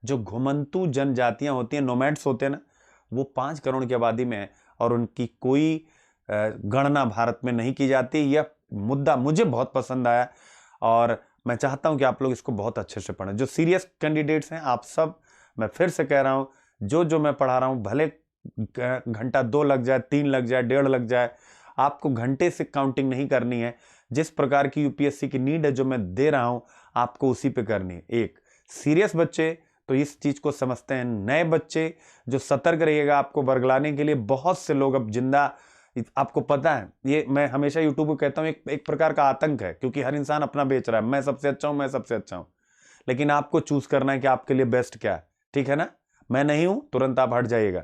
जो घुमंतु जनजातियां होती हैं, नोमैड्स होते हैं ना, वो 5 करोड़ की आबादी में है और उनकी कोई गणना भारत में नहीं की जाती। यह मुद्दा मुझे बहुत पसंद आया और मैं चाहता हूं कि आप लोग इसको बहुत अच्छे से पढ़ें। जो सीरियस कैंडिडेट्स हैं आप सब, मैं फिर से कह रहा हूं, जो मैं पढ़ा रहा हूं, भले घंटा 2 लग जाए, 3 लग जाए, 1.5 लग जाए, आपको घंटे से काउंटिंग नहीं करनी है। जिस प्रकार की यूपीएससी की नीड है जो मैं दे रहा हूं, आपको उसी पे करनी है। एक सीरियस बच्चे तो इस चीज को समझते हैं, नए बच्चे जो सतर्क रहिएगा, आपको बरगलाने के लिए बहुत से लोग अब जिंदा, आपको पता है, ये मैं हमेशा यूट्यूब को कहता हूं एक प्रकार का आतंक है, क्योंकि हर इंसान अपना बेच रहा है, मैं सबसे अच्छा हूं, मैं सबसे अच्छा हूं। लेकिन आपको चूज करना है कि आपके लिए बेस्ट क्या है, ठीक है ना। मैं नहीं हूं तुरंत आप हट जाइएगा,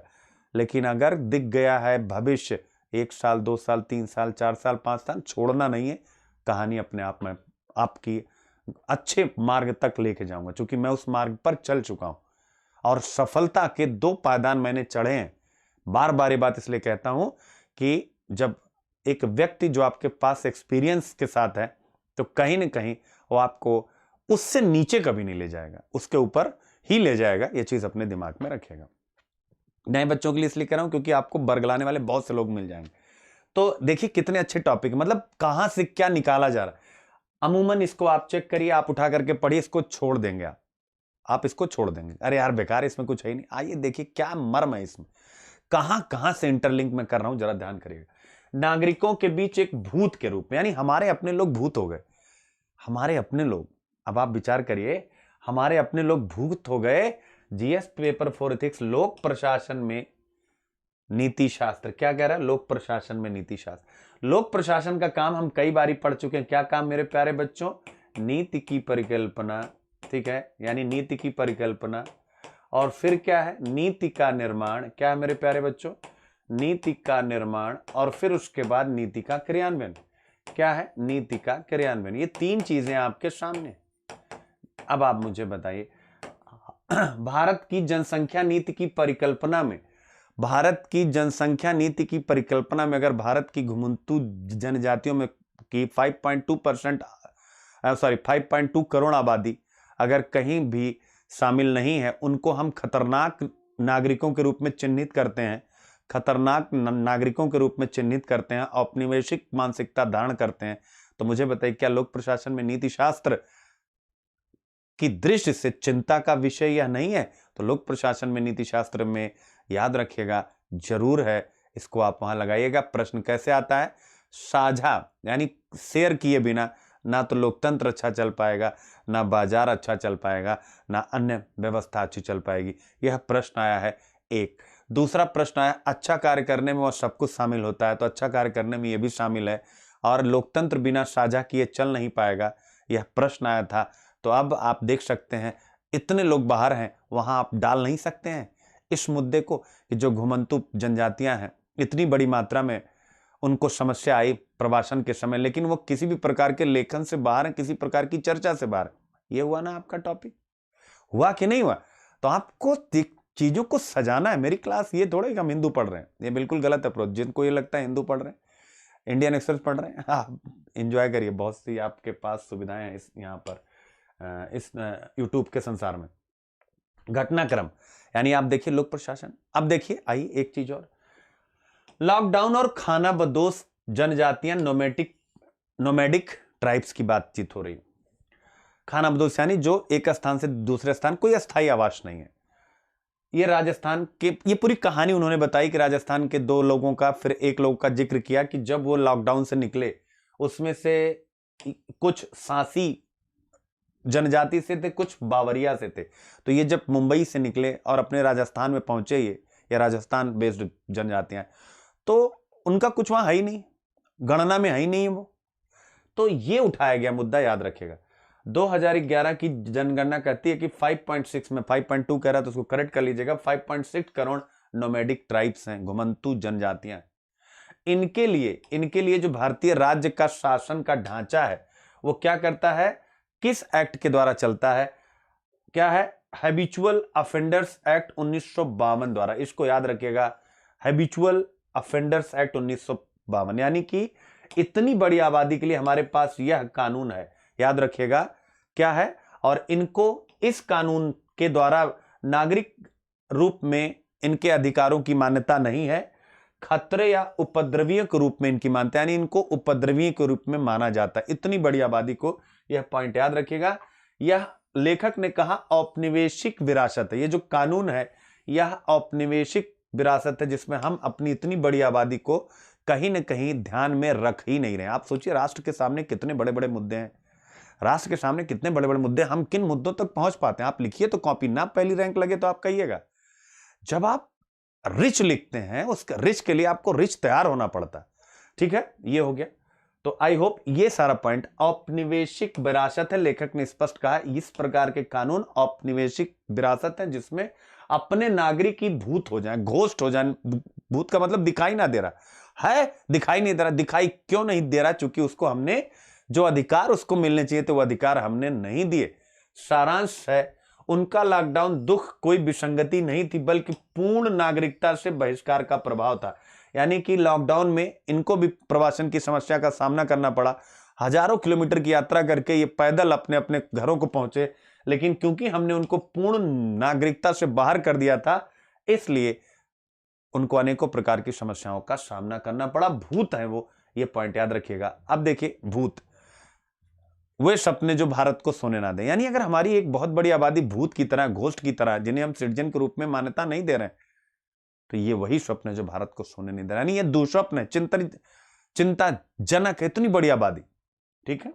लेकिन अगर दिख गया है भविष्य 1 साल 2 साल 3 साल 4 साल 5 साल, छोड़ना नहीं है। कहानी अपने आप में आपकी अच्छे मार्ग तक लेके जाऊंगा, क्योंकि मैं उस मार्ग पर चल चुका हूं और सफलता के 2 पायदान मैंने चढ़े हैं। बार बार ये बात इसलिए कहता हूं कि जब एक व्यक्ति जो आपके पास एक्सपीरियंस के साथ है तो कहीं ना कहीं वो आपको उससे नीचे कभी नहीं ले जाएगा, उसके ऊपर ही ले जाएगा। ये चीज अपने दिमाग में रखेगा। नए बच्चों के लिए इसलिए कह रहा हूं क्योंकि आपको बरगलाने वाले बहुत से लोग मिल जाएंगे। तो देखिए कितने अच्छे टॉपिक, मतलब कहां से क्या निकाला जा रहा है। अमूमन इसको आप चेक करिए, आप उठा करके पढ़िए, इसको छोड़ देंगे आप इसको छोड़ देंगे, अरे यार बेकार, इसमें कुछ है ही नहीं। आइए देखिए क्या मर्म है इसमें, कहां कहां से इंटरलिंक में कर रहा हूं, जरा ध्यान करिएगा। नागरिकों के बीच एक भूत के रूप में, यानी हमारे अपने लोग भूत हो गए, हमारे अपने लोग। अब आप विचार करिए, हमारे अपने लोग भूत हो गए। जीएस पेपर 4 एथिक्स, लोक प्रशासन में नीति शास्त्र क्या कह रहा है? लोक प्रशासन में नीति शास्त्र। लोक प्रशासन का काम हम कई बारी पढ़ चुके हैं। क्या काम मेरे प्यारे बच्चों? नीति की परिकल्पना, ठीक है, यानी नीति की परिकल्पना। और फिर क्या है? नीति का निर्माण। क्या है मेरे प्यारे बच्चों? नीति का निर्माण। और फिर उसके बाद नीति का क्रियान्वयन। क्या है? नीति का क्रियान्वयन। ये 3 चीजें आपके सामने। अब आप मुझे बताइए, भारत की जनसंख्या नीति की परिकल्पना में भारत की जनसंख्या नीति की परिकल्पना में अगर भारत की घुमंतू जनजातियों में की 5.2 करोड़ आबादी अगर कहीं भी शामिल नहीं है, उनको हम खतरनाक नागरिकों के रूप में चिन्हित करते हैं, खतरनाक नागरिकों के रूप में चिन्हित करते हैं, औपनिवेशिक मानसिकता धारण करते हैं, तो मुझे बताइए क्या लोक प्रशासन में नीति शास्त्र की दृष्टि से चिंता का विषय यह नहीं है? तो लोक प्रशासन में नीति शास्त्र में याद रखिएगा जरूर है, इसको आप वहां लगाइएगा। प्रश्न कैसे आता है? साझा यानी शेयर किए बिना ना तो लोकतंत्र अच्छा चल पाएगा, ना बाजार अच्छा चल पाएगा, ना अन्य व्यवस्था अच्छी चल पाएगी। यह प्रश्न आया है एक। दूसरा प्रश्न आया अच्छा कार्य करने में वह सब कुछ शामिल होता है, तो अच्छा कार्य करने में यह भी शामिल है, और लोकतंत्र बिना साझा किए चल नहीं पाएगा, यह प्रश्न आया था। तो अब आप देख सकते हैं इतने लोग बाहर हैं, वहां आप डाल नहीं सकते हैं इस मुद्दे को कि जो घुमंतु जनजातियां हैं इतनी बड़ी मात्रा में उनको समस्या आई प्रवासन के समय, लेकिन वो किसी भी प्रकार के लेखन से बाहर है, किसी प्रकार की चर्चा से बाहर है। ये हुआ ना आपका टॉपिक? हुआ कि नहीं हुआ? तो आपको चीजों को सजाना है। मेरी क्लास ये थोड़ा कि हम हिंदू पढ़ रहे हैं, ये बिल्कुल गलत अप्रोच। जिनको ये लगता है हिंदू पढ़ रहे हैं, इंडियन एक्सप्रेस पढ़ रहे हैं, आप एंजॉय करिए, बहुत सी आपके पास सुविधाएं हैं इस यहाँ पर इस यूट्यूब के संसार में। घटनाक्रम यानी आप देखिए लोक प्रशासन। अब देखिए आई एक चीज और, लॉकडाउन और खानाबदोश जनजातियां नोमैडिक ट्राइब्स की बातचीत हो रही है। खानाबदोश यानी जो एक स्थान से दूसरे स्थान, कोई अस्थायी आवास नहीं है। ये राजस्थान के, ये पूरी कहानी उन्होंने बताई कि राजस्थान के 2 लोगों का, फिर एक लोग का जिक्र किया कि जब वो लॉकडाउन से निकले उसमें से कुछ सांसी जनजाति से थे, कुछ बावरिया से थे। तो ये जब मुंबई से निकले और अपने राजस्थान में पहुंचे, ये राजस्थान बेस्ड जनजातियां, तो उनका कुछ वहां है ही नहीं, गणना में है ही नहीं वो। तो ये उठाया गया मुद्दा, याद रखिएगा। 2011 की जनगणना कहती है कि 5.6 में 5.2 कह रहा है तो उसको करेक्ट कर लीजिएगा, 5.6 करोड़ नोमैडिक ट्राइब्स हैं, घुमंतू जनजातियां। इनके लिए जो भारतीय राज्य का शासन का ढांचा है वो क्या करता है, किस एक्ट के द्वारा चलता है? क्या है? हैबिचुअल अफेंडर्स एक्ट 1952 द्वारा। इसको याद रखिएगा, हैबिचुअल अफेंडर्स एक्ट 1952। यानी कि इतनी बड़ी आबादी के लिए हमारे पास यह कानून है, याद रखिएगा क्या है। और इनको इस कानून के द्वारा नागरिक रूप में इनके अधिकारों की मान्यता नहीं है, खतरे या उपद्रवीय के रूप में इनकी मान्यता, यानी इनको उपद्रवीय के रूप में माना जाता है। इतनी बड़ी आबादी को, यह पॉइंट याद रखिएगा। यह लेखक ने कहा औपनिवेशिक विरासत है, ये जो कानून है यह औपनिवेशिक विरासत है, जिसमें हम अपनी इतनी बड़ी आबादी को कहीं ना कहीं ध्यान में रख ही नहीं रहे। आप सोचिए राष्ट्र के सामने कितने बड़े बड़े मुद्दे हैं, राष्ट्र के सामने कितने बड़े बड़े मुद्दे, हम किन मुद्दों तक पहुंच पाते हैं? आप लिखिए तो कॉपी ना पहली रैंक लगे तो आप कहिएगा। जब आप रिच लिखते हैं, उसका रिच के लिए आपको रिच तैयार होना पड़ता। ठीक है, ये हो गया। तो आई होप ये सारा पॉइंट औपनिवेशिक विरासत है, लेखक ने स्पष्ट कहा इस प्रकार के कानून औपनिवेशिक विरासत है जिसमें अपने नागरिक की भूत हो जाए, घोस्ट हो जाए। भूत का मतलब दिखाई ना दे रहा है, दिखाई नहीं दे रहा। दिखाई क्यों नहीं दे रहा? क्योंकि उसको हमने जो अधिकार उसको मिलने चाहिए थे वो अधिकार हमने नहीं दिए। सारांश है उनका लॉकडाउन दुख कोई विसंगति नहीं थी, बल्कि पूर्ण नागरिकता से बहिष्कार का प्रभाव था। यानी कि लॉकडाउन में इनको भी प्रवासन की समस्या का सामना करना पड़ा। हजारों किलोमीटर की यात्रा करके ये पैदल अपने अपने घरों को पहुंचे, लेकिन क्योंकि हमने उनको पूर्ण नागरिकता से बाहर कर दिया था, इसलिए उनको अनेकों प्रकार की समस्याओं का सामना करना पड़ा। भूत है वो, ये पॉइंट याद रखिएगा। अब देखिए भूत, वे सपने जो भारत को सोने ना दे। यानी अगर हमारी एक बहुत बड़ी आबादी भूत की तरह, घोस्ट की तरह, जिन्हें हम सिटीजन के रूप में मान्यता नहीं दे रहे हैं, तो ये वही स्वप्न है जो भारत को सोने नहीं दे रहा। यानी ये दुस्वप्न है, चिंताजनक है, इतनी बड़ी आबादी। ठीक है,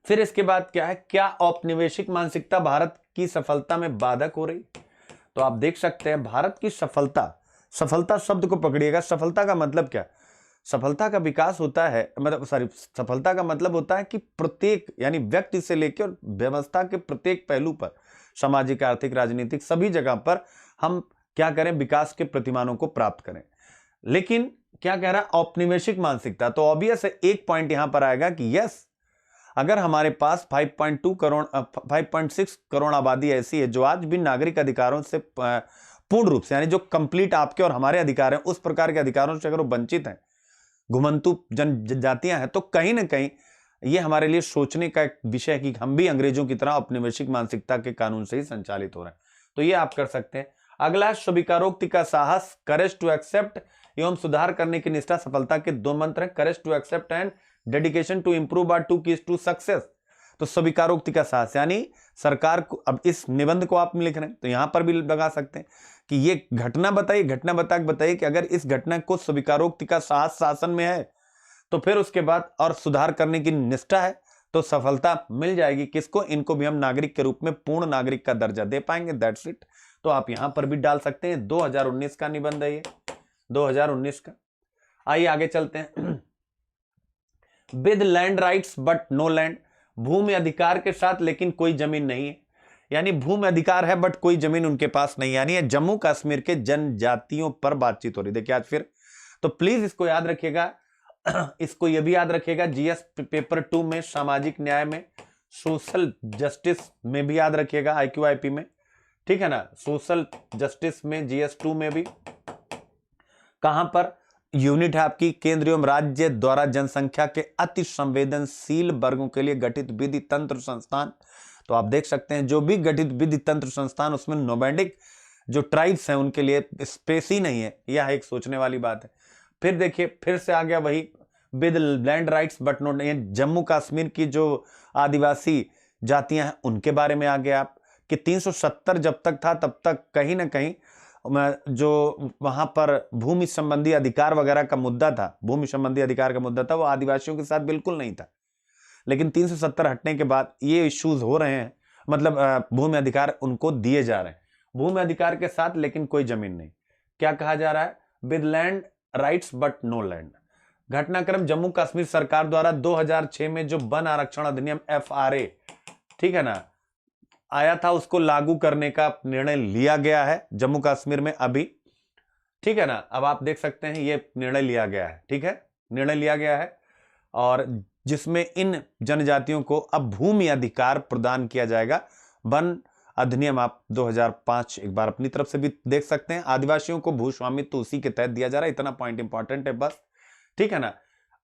फिर इसके बाद क्या है, क्या औपनिवेशिक मानसिकता भारत की सफलता में बाधक हो रही? तो आप देख सकते हैं भारत की सफलता शब्द को पकड़िएगा। सफलता का मतलब क्या? सफलता का विकास होता है, सफलता का मतलब होता है कि प्रत्येक, यानी व्यक्ति से लेकर व्यवस्था के प्रत्येक पहलू पर, सामाजिक, आर्थिक, राजनीतिक सभी जगह पर हम क्या करें, विकास के प्रतिमानों को प्राप्त करें। लेकिन क्या कह रहा है, औपनिवेशिक मानसिकता। तो ऑब्वियस है एक पॉइंट यहां पर आएगा कि यस, अगर हमारे पास 5.6 करोड़ आबादी ऐसी है जो आज भी नागरिक अधिकारों से पूर्ण रूप से, यानी जो कंप्लीट आपके और हमारे अधिकार हैं, उस प्रकार के अधिकारों से अगर वो वंचित हैं, घुमंतु जनजातियां हैं, तो कहीं ना कहीं ये हमारे लिए सोचने का एक विषय है कि हम भी अंग्रेजों की तरह औपनिवेशिक मानसिकता के कानून से ही संचालित हो रहे हैं। तो ये आप कर सकते हैं। अगला, स्वीकारोक्ति का साहस, करेज टू एक्सेप्ट एवं सुधार करने की निष्ठा सफलता के दो मंत्र हैं, courage to accept and dedication to improve are two keys to success. तो स्वीकारोक्ति का साहस यानी सरकार को, अब इस निबंध को आप लिख रहे हैं तो यहां पर भी लगा सकते हैं कि ये घटना बताइए, घटना बताइए कि अगर इस घटना को स्वीकारोक्ति का साहस शासन में है तो फिर उसके बाद और सुधार करने की निष्ठा है तो सफलता मिल जाएगी। किसको? इनको भी हम नागरिक के रूप में पूर्ण नागरिक का दर्जा दे पाएंगे। That's it. तो आप यहां पर भी डाल सकते हैं। 2019 का निबंध है ये, 2019 का। आइए आगे चलते हैं। With land rights but no land, भूमि अधिकार के साथ लेकिन कोई जमीन नहीं है, यानी भूमि अधिकार है बट कोई जमीन उनके पास नहीं, यानी जम्मू कश्मीर के जनजातियों पर बातचीत हो रही। देखिए आज फिर, तो प्लीज इसको याद रखिएगा, इसको यह भी याद रखिएगा, जीएस पेपर 2 में, सामाजिक न्याय में, सोशल जस्टिस में भी याद रखिएगा, आईक्यूआईपी में, ठीक है ना, सोशल जस्टिस में, जीएस 2 में भी। कहां पर यूनिट है आपकी? केंद्र एवं राज्य द्वारा जनसंख्या के अति संवेदनशील वर्गों के लिए गठित विधि तंत्र संस्थान। तो आप देख सकते हैं जो भी गठित विधि तंत्र संस्थान, उसमें नोमैडिक जो ट्राइब्स हैं उनके लिए स्पेस ही नहीं है। यह एक सोचने वाली बात है। फिर देखिए, फिर से आ गया वही, with land rights but not, Jammu Kashmir की जो आदिवासी जातियां हैं उनके बारे में आ गया आप कि 370 जब तक था तब तक कहीं ना कहीं जो वहां पर भूमि संबंधी अधिकार वगैरह का मुद्दा था, भूमि संबंधी अधिकार का मुद्दा था, वो आदिवासियों के साथ बिल्कुल नहीं था। लेकिन 370 हटने के बाद ये इश्यूज हो रहे हैं, मतलब भूमि अधिकार उनको दिए जा रहे हैं, भूमि अधिकार के साथ लेकिन कोई जमीन नहीं। क्या कहा जा रहा है? With land rights but no land. घटनाक्रम, जम्मू कश्मीर सरकार द्वारा 2006 में जो वन आरक्षण अधिनियम FRA, ठीक है ना, आया था, उसको लागू करने का निर्णय लिया गया है जम्मू कश्मीर में अभी, ठीक है ना। अब आप देख सकते हैं ये निर्णय लिया गया है, ठीक है, निर्णय लिया गया है, और जिसमें इन जनजातियों को अब भूमि अधिकार प्रदान किया जाएगा। वन अधिनियम आप 2005 एक बार अपनी तरफ से भी देख सकते हैं। आदिवासियों को भूस्वामित्व तो उसी के तहत दिया जा रहा है, इतना पॉइंट इंपॉर्टेंट है बस, ठीक है ना।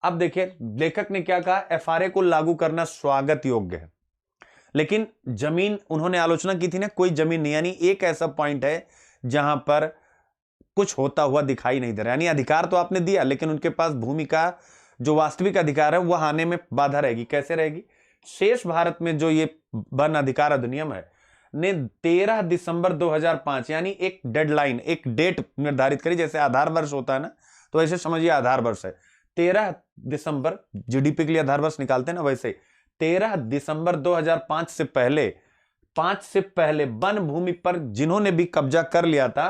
अब देखिए लेखक ने क्या कहा, FRA को लागू करना स्वागत योग्य है, लेकिन जमीन, उन्होंने आलोचना की थी ना, कोई जमीन नहीं, यानी एक ऐसा पॉइंट है जहां पर कुछ होता हुआ दिखाई नहीं दे रहा, यानी अधिकार तो आपने दिया लेकिन उनके पास भूमि का जो वास्तविक अधिकार है वह आने में बाधा रहेगी। कैसे रहेगी? शेष भारत में जो ये वन अधिकार अधिनियम है ने 13 दिसंबर 2005, यानी एक डेडलाइन, एक डेट निर्धारित करी, जैसे आधार वर्ष होता है ना, तो ऐसे समझिए आधार वर्ष है 13 दिसंबर, जीडीपी के लिए आधार वर्ष निकालते हैं ना, वैसे 13 दिसंबर 2005 से पहले, 5 से पहले वन भूमि पर जिन्होंने भी कब्जा कर लिया था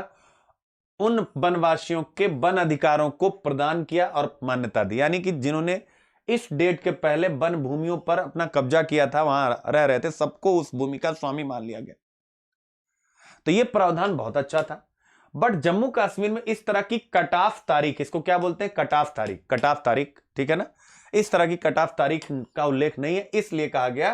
उन वनवासियों के वन अधिकारों को प्रदान किया और मान्यता दी, यानी कि जिन्होंने इस डेट के पहले वन भूमियों पर अपना कब्जा किया था, वहां रह रहे थे, सबको उस भूमि का स्वामी मान लिया गया। तो यह प्रावधान बहुत अच्छा था। बट जम्मू कश्मीर में इस तरह की कट ऑफ तारीख, इसको क्या बोलते हैं? कट ऑफ तारीख, कट ऑफ तारीख, ठीक है ना, इस तरह की कट ऑफ तारीख का उल्लेख नहीं है, इसलिए कहा गया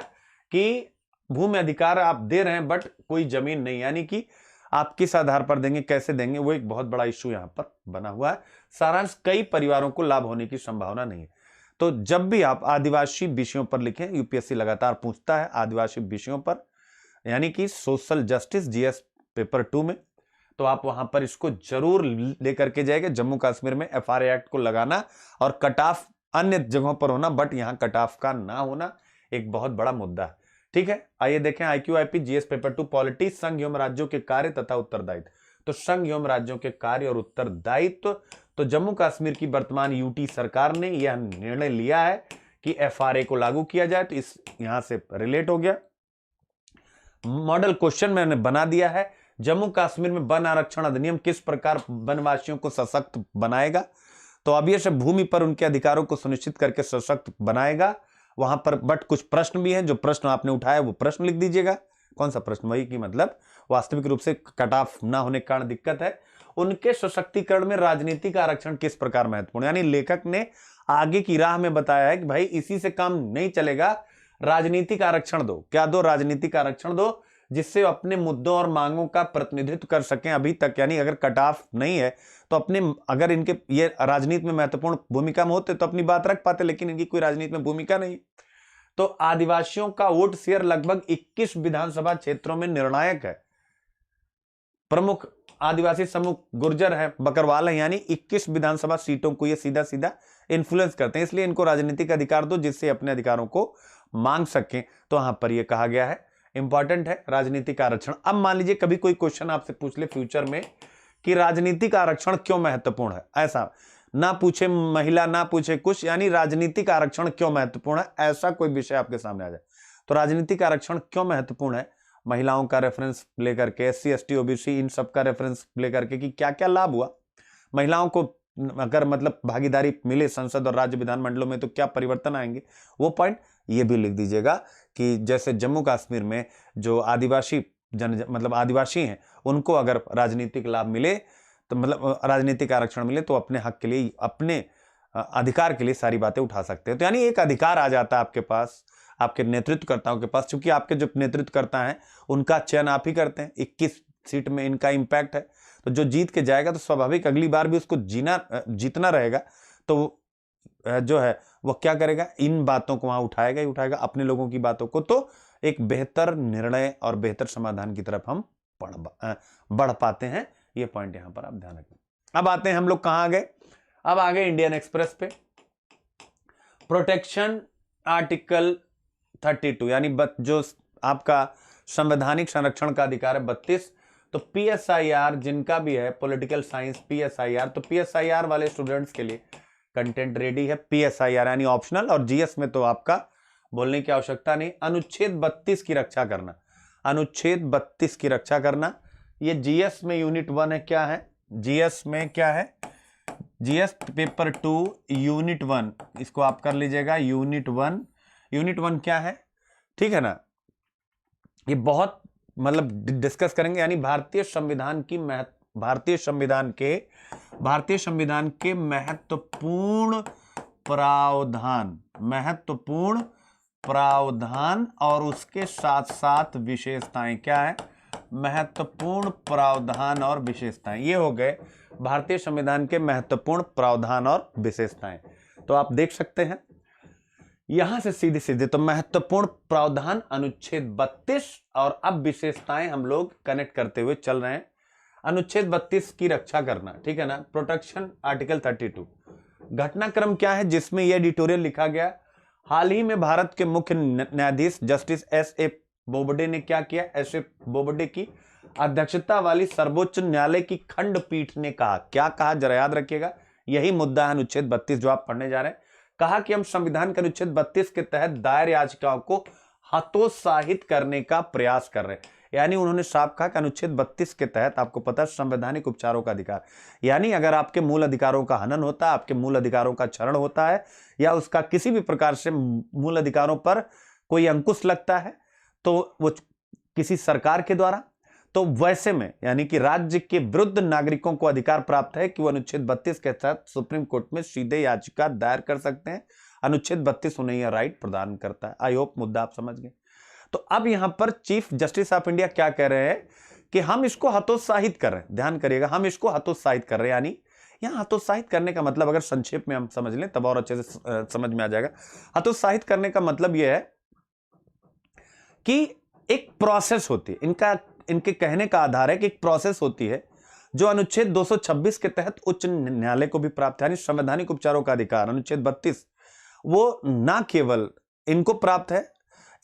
कि भूमि अधिकार आप दे रहे हैं बट कोई जमीन नहीं, यानी कि आप किस आधार पर देंगे, कैसे देंगे, वो एक बहुत बड़ा इश्यू यहां पर बना हुआ है। सारांश, कई परिवारों को लाभ होने की संभावना नहीं है। तो जब भी आप आदिवासी विषयों पर लिखें, यूपीएससी लगातार पूछता है आदिवासी विषयों पर, यानी कि सोशल जस्टिस, जीएस पेपर 2 में, तो आप वहां पर इसको जरूर लेकर के जाएंगे। जम्मू कश्मीर में FRA एक्ट को लगाना और कट ऑफ अन्य जगहों पर होना, बट यहां कट ऑफ का ना होना एक बहुत बड़ा मुद्दा है, ठीक है। आइए देखें IQIP जीएस पेपर 2 पॉलिटी, संघ एवं राज्यों के कार्य तथा उत्तरदायित्व। तो संघ एवं राज्यों के कार्य और उत्तरदायित्व, तो जम्मू कश्मीर की वर्तमान यूटी सरकार ने यह निर्णय लिया है कि FRA को लागू किया जाए, तो इस यहां से रिलेट हो गया। मॉडल क्वेश्चन मैंने बना दिया है, जम्मू कश्मीर में वन आरक्षण अधिनियम किस प्रकार वनवासियों को सशक्त बनाएगा। तो अब ये सब भूमि पर उनके अधिकारों को सुनिश्चित करके सशक्त बनाएगा वहां पर। बट कुछ प्रश्न भी हैं, जो प्रश्न आपने उठाया वो प्रश्न लिख दीजिएगा। कौन सा प्रश्न? वही कि मतलब वास्तविक रूप से कट ऑफ ना होने के कारण दिक्कत है। उनके सशक्तिकरण में राजनीतिक आरक्षण किस प्रकार महत्वपूर्ण, यानी लेखक ने आगे की राह में बताया है कि भाई इसी से काम नहीं चलेगा, राजनीतिक आरक्षण दो। क्या दो? राजनीतिक आरक्षण दो, जिससे अपने मुद्दों और मांगों का प्रतिनिधित्व कर सकें अभी तक, यानी अगर कट ऑफ नहीं है तो अपने, अगर इनके ये राजनीति में महत्वपूर्ण भूमिका में होते तो अपनी बात रख पाते, लेकिन इनकी कोई राजनीति में भूमिका नहीं। तो आदिवासियों का वोट शेयर लगभग 21 विधानसभा क्षेत्रों में निर्णायक है। प्रमुख आदिवासी समूह गुर्जर है, बकरवाल है, यानी 21 विधानसभा सीटों को ये सीधा सीधा इन्फ्लुएंस करते हैं। इसलिए इनको राजनीतिक अधिकार दो जिससे अपने अधिकारों को मांग सकें। तो वहां पर यह कहा गया है, इंपॉर्टेंट है राजनीतिक आरक्षण। अब मान लीजिए कभी कोई क्वेश्चन आपसे पूछ ले फ्यूचर में कि राजनीतिक आरक्षण क्यों महत्वपूर्ण है, ऐसा ना पूछे महिला, ना पूछे कुछ, यानी राजनीतिक आरक्षण क्यों महत्वपूर्ण है, ऐसा कोई विषय आपके सामने आ जाए तो राजनीतिक आरक्षण क्यों महत्वपूर्ण है, महिलाओं का रेफरेंस लेकर के, SC ST OBC इन सब का रेफरेंस लेकर के कि क्या क्या लाभ हुआ, महिलाओं को अगर मतलब भागीदारी मिले संसद और राज्य विधानमंडलों में तो क्या परिवर्तन आएंगे, वो पॉइंट ये भी लिख दीजिएगा कि जैसे जम्मू कश्मीर में जो आदिवासी मतलब आदिवासी हैं उनको अगर राजनीतिक लाभ मिले तो मतलब राजनीतिक आरक्षण मिले तो अपने हक के लिए, अपने अधिकार के लिए सारी बातें उठा सकते हैं। तो यानी एक अधिकार आ जाता है आपके पास, आपके नेतृत्वकर्ताओं के पास, क्योंकि आपके जो नेतृत्वकर्ता हैं उनका चयन आप ही करते हैं। 21 सीट में इनका इंपैक्ट है, तो जो जीत के जाएगा तो स्वाभाविक अगली बार भी उसको जीतना रहेगा, तो जो है वो क्या करेगा, इन बातों को वहां उठाएगा ही उठाएगा, अपने लोगों की बातों को। तो एक बेहतर निर्णय और बेहतर समाधान की तरफ हम बढ़ पाते हैं। ये पॉइंट यहां पर आप ध्यान रखें। अब आते हैं हम लोग कहां आ गए, अब आ गए इंडियन एक्सप्रेस पे। प्रोटेक्शन आर्टिकल 32, यानी जो आपका संवैधानिक संरक्षण का अधिकार है 32। तो PSIR जिनका भी है, पॉलिटिकल साइंस PSIR, तो PSIR वाले स्टूडेंट्स के लिए कंटेंट रेडी है। PSIR यानी ऑप्शनल, और GS में तो आपका बोलने की आवश्यकता नहीं। अनुच्छेद 32 की रक्षा करना, अनुच्छेद 32 की रक्षा करना, ये GS में यूनिट 1 है। क्या है GS में, क्या है GS पेपर 2 यूनिट 1, इसको आप कर लीजिएगा यूनिट 1। यूनिट 1 क्या है, ठीक है ना, ये बहुत मतलब डिस्कस करेंगे। यानी भारतीय संविधान के महत्वपूर्ण प्रावधान और उसके साथ साथ विशेषताएं। क्या है, महत्वपूर्ण प्रावधान और विशेषताएं, ये हो गए भारतीय संविधान के महत्वपूर्ण प्रावधान और विशेषताएं। तो आप देख सकते हैं यहां से सीधे सीधे तो महत्वपूर्ण प्रावधान अनुच्छेद 32 और अब विशेषताएं हम लोग कनेक्ट करते हुए चल रहे हैं। अनुच्छेद 32 की रक्षा करना, ठीक है ना, प्रोटेक्शन आर्टिकल 32। घटनाक्रम क्या है जिसमें यह एडिटोरियल लिखा गया, हाल ही में भारत के मुख्य न्यायाधीश जस्टिस S.A. बोबडे ने क्या किया, S.A. बोबडे की अध्यक्षता वाली सर्वोच्च न्यायालय की खंडपीठ ने कहा, क्या कहा जरा याद रखिएगा, यही मुद्दा है अनुच्छेद 32 जो आप पढ़ने जा रहे हैं। कहा कि हम संविधान के अनुच्छेद 32 के तहत दायर याचिकाओं को हतोत्साहित करने का प्रयास कर रहे हैं। यानी उन्होंने साफ कहा कि अनुच्छेद 32 के तहत आपको पता है संवैधानिक उपचारों का अधिकार, यानी अगर आपके मूल अधिकारों का हनन होता है, आपके मूल अधिकारों का क्षरण होता है, या उसका किसी भी प्रकार से मूल अधिकारों पर कोई अंकुश लगता है, तो वो किसी सरकार के द्वारा, तो वैसे में यानी कि राज्य के विरुद्ध नागरिकों को अधिकार प्राप्त है कि वो अनुच्छेद 32 के तहत सुप्रीम कोर्ट में सीधे याचिका दायर कर सकते हैं। अनुच्छेद 32 उन्हें यह राइट प्रदान करता है। आई होप मुद्दा आप समझ गए। तो अब यहां पर चीफ जस्टिस ऑफ इंडिया क्या कह रहे हैं कि हम इसको हतोत्साहित कर रहे हैं, ध्यान करिएगा, हम इसको हतोत्साहित कर रहे हैं। यानी यहां हतोत्साहित करने का मतलब अगर संक्षेप में हम समझ लें तब और अच्छे से समझ में आ जाएगा। हतोत्साहित करने का मतलब यह है कि एक प्रोसेस होती है, इनके कहने का आधार है कि एक प्रोसेस होती है जो अनुच्छेद 226 के तहत उच्च न्यायालय को भी प्राप्त है। यानी संवैधानिक उपचारों का अधिकार अनुच्छेद 32 वो ना केवल इनको प्राप्त है,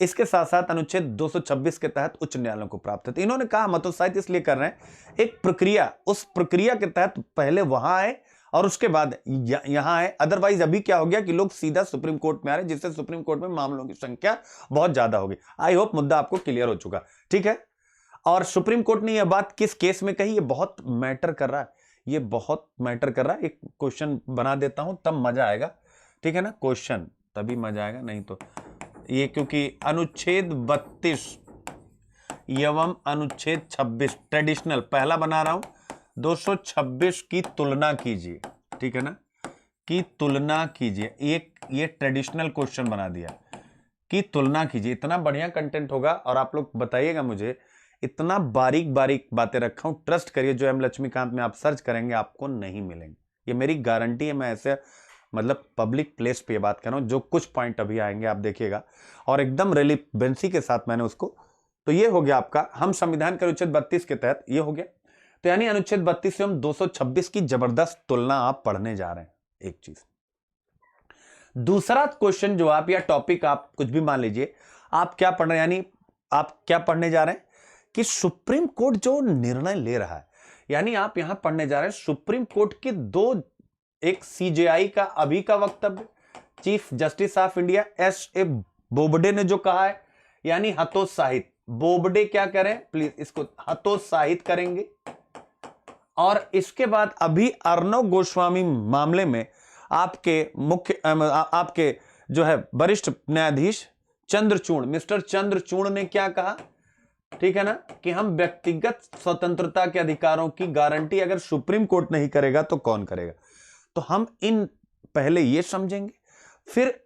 इसके साथ साथ अनुच्छेद 226 के तहत उच्च न्यायालयों को प्राप्त है। तो इन्होंने कहा हतोत्साहित इसलिए कर रहे हैं, एक प्रक्रिया, उस प्रक्रिया के तहत पहले वहां आए और उसके बाद यहां आए। अदरवाइज अभी क्या हो गया कि लोग सीधा सुप्रीम कोर्ट में आ रहे, जिससे सुप्रीम कोर्ट में मामलों की संख्या बहुत ज्यादा होगी। आई होप मुद्दा आपको क्लियर हो चुका, ठीक है। और सुप्रीम कोर्ट ने यह बात किस केस में कही, ये बहुत मैटर कर रहा है, ये बहुत मैटर कर रहा है। एक क्वेश्चन बना देता हूं तब मजा आएगा, ठीक है ना, क्वेश्चन तभी मजा आएगा, नहीं तो ये क्योंकि अनुच्छेद 32 एवं अनुच्छेद 26 ट्रेडिशनल पहला बना रहा हूं, 226 की तुलना कीजिए, ठीक है ना, की तुलना कीजिए। ये ट्रेडिशनल क्वेश्चन बना दिया, की तुलना कीजिए। इतना बढ़िया कंटेंट होगा और आप लोग बताइएगा मुझे इतना बारीक बारीक बातें रखा हूं, ट्रस्ट करिए, जो एम लक्ष्मीकांत में आप सर्च करेंगे आपको नहीं मिलेंगे, ये मेरी गारंटी है। मैं ऐसे मतलब पब्लिक प्लेस पे बात कर रहा हूं, जो कुछ पॉइंट अभी आएंगे आप देखिएगा, और एकदम रेलिवेंसी के साथ मैंने उसको। तो ये हो गया आपका, हम संविधान के अनुच्छेद 32 के तहत ये हो गया। तो यानी अनुच्छेद 32 से हम 226 की जबरदस्त तुलना आप पढ़ने जा रहे हैं, एक चीज। दूसरा क्वेश्चन जो आप या टॉपिक आप कुछ भी मान लीजिए, आप क्या पढ़ रहे हैं, यानी आप क्या पढ़ने जा रहे हैं कि सुप्रीम कोर्ट जो निर्णय ले रहा है, यानी आप यहां पढ़ने जा रहे हैं सुप्रीम कोर्ट के दो, एक सीजेआई का अभी का वक्तव्य, chief justice of India एस.ए. Bobde ने जो कहा है, यानी हतोत्साहित, बोबडे क्या करें प्लीज इसको हतोत्साहित करेंगे। और इसके बाद अभी अर्णव गोस्वामी मामले में आपके मुख्य आपके जो है वरिष्ठ न्यायाधीश चंद्रचूड़, मिस्टर चंद्रचूड़ ने क्या कहा, ठीक है ना, कि हम व्यक्तिगत स्वतंत्रता के अधिकारों की गारंटी अगर सुप्रीम कोर्ट नहीं करेगा तो कौन करेगा। तो हम इन पहले ये समझेंगे, फिर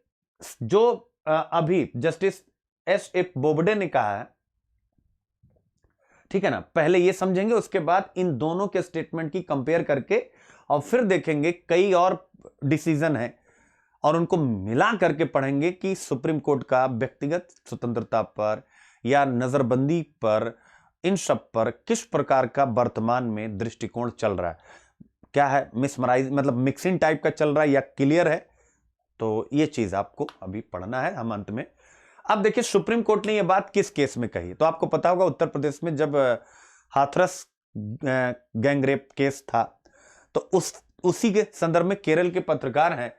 जो अभी जस्टिस एस.ए. बोबडे ने कहा है, ठीक है ना, पहले ये समझेंगे, उसके बाद इन दोनों के स्टेटमेंट की कंपेयर करके और फिर देखेंगे कई और डिसीजन है और उनको मिला करके पढ़ेंगे कि सुप्रीम कोर्ट का व्यक्तिगत स्वतंत्रता पर या नजरबंदी पर, इन सब पर किस प्रकार का वर्तमान में दृष्टिकोण चल रहा है, क्या है मिसमराइज मतलब मिक्सिंग टाइप का चल रहा है या क्लियर है। तो ये चीज आपको अभी पढ़ना है हम अंत में। अब देखिए सुप्रीम कोर्ट ने ये बात किस केस में कही, तो आपको पता होगा उत्तर प्रदेश में जब हाथरस गैंगरेप केस था, तो उसी के संदर्भ में केरल के पत्रकार हैं,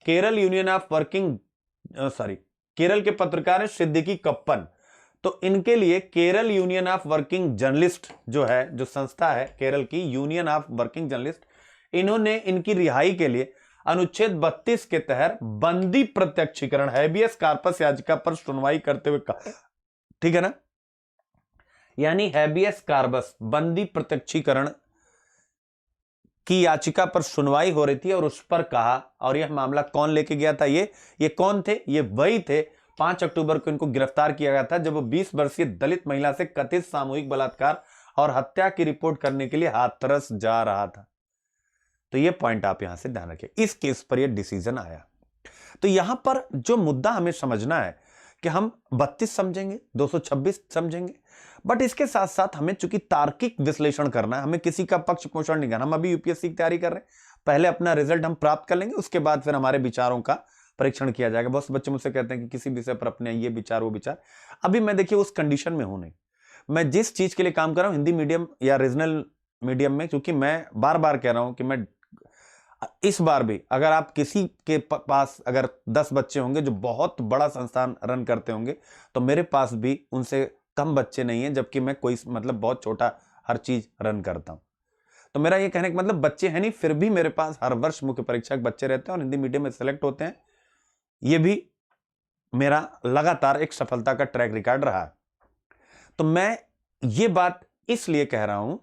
Kerala union of working Kerala के पत्रकार हैं सिद्दीकी कप्पन। तो इनके लिए Kerala union of working journalist जो है, जो संस्था है केरल की यूनियन ऑफ वर्किंग जर्नलिस्ट, इन्होंने इनकी रिहाई के लिए अनुच्छेद 32 के तहत बंदी प्रत्यक्षीकरण हैबियस कॉर्पस याचिका पर सुनवाई करते हुए कहा, ठीक है ना, यानी हैबियस कॉर्पस बंदी प्रत्यक्षीकरण की याचिका पर सुनवाई हो रही थी और उस पर कहा, और यह मामला कौन लेके गया था, ये कौन थे, ये वही थे 5 अक्टूबर को इनको गिरफ्तार किया गया था जब वो 20 वर्षीय दलित महिला से कथित सामूहिक बलात्कार और हत्या की रिपोर्ट करने के लिए हाथरस जा रहा था। तो ये पॉइंट आप यहां से ध्यान रखिए, इस केस पर ये डिसीजन आया। तो यहां पर जो मुद्दा हमें समझना है कि हम 32 समझेंगे, 226 समझेंगे, बट इसके साथ साथ हमें चूंकि तार्किक विश्लेषण करना है, हमें किसी का पक्ष पोषण नहीं करना। हम अभी यूपीएससी की तैयारी कर रहे हैं, पहले अपना रिजल्ट हम प्राप्त कर लेंगे, उसके बाद फिर हमारे विचारों का परीक्षण किया जाएगा। बहुत बच्चे मुझसे कहते हैं कि किसी विषय पर अपने ये विचार वो विचार, अभी मैं देखिए उस कंडीशन में हूं नहीं। मैं जिस चीज के लिए काम कर रहा हूं हिंदी मीडियम या रीजनल मीडियम में, क्योंकि मैं बार बार कह रहा हूं कि मैं इस बार भी अगर आप किसी के पास अगर 10 बच्चे होंगे जो बहुत बड़ा संस्थान रन करते होंगे, तो मेरे पास भी उनसे कम बच्चे नहीं हैं, जबकि मैं कोई मतलब बहुत छोटा हर चीज रन करता हूं। तो मेरा ये कहने का मतलब बच्चे हैं नहीं, फिर भी मेरे पास हर वर्ष मुख्य परीक्षा के बच्चे रहते हैं और हिंदी मीडियम में सेलेक्ट होते हैं। ये भी मेरा लगातार एक सफलता का ट्रैक रिकॉर्ड रहा है। तो मैं ये बात इसलिए कह रहा हूं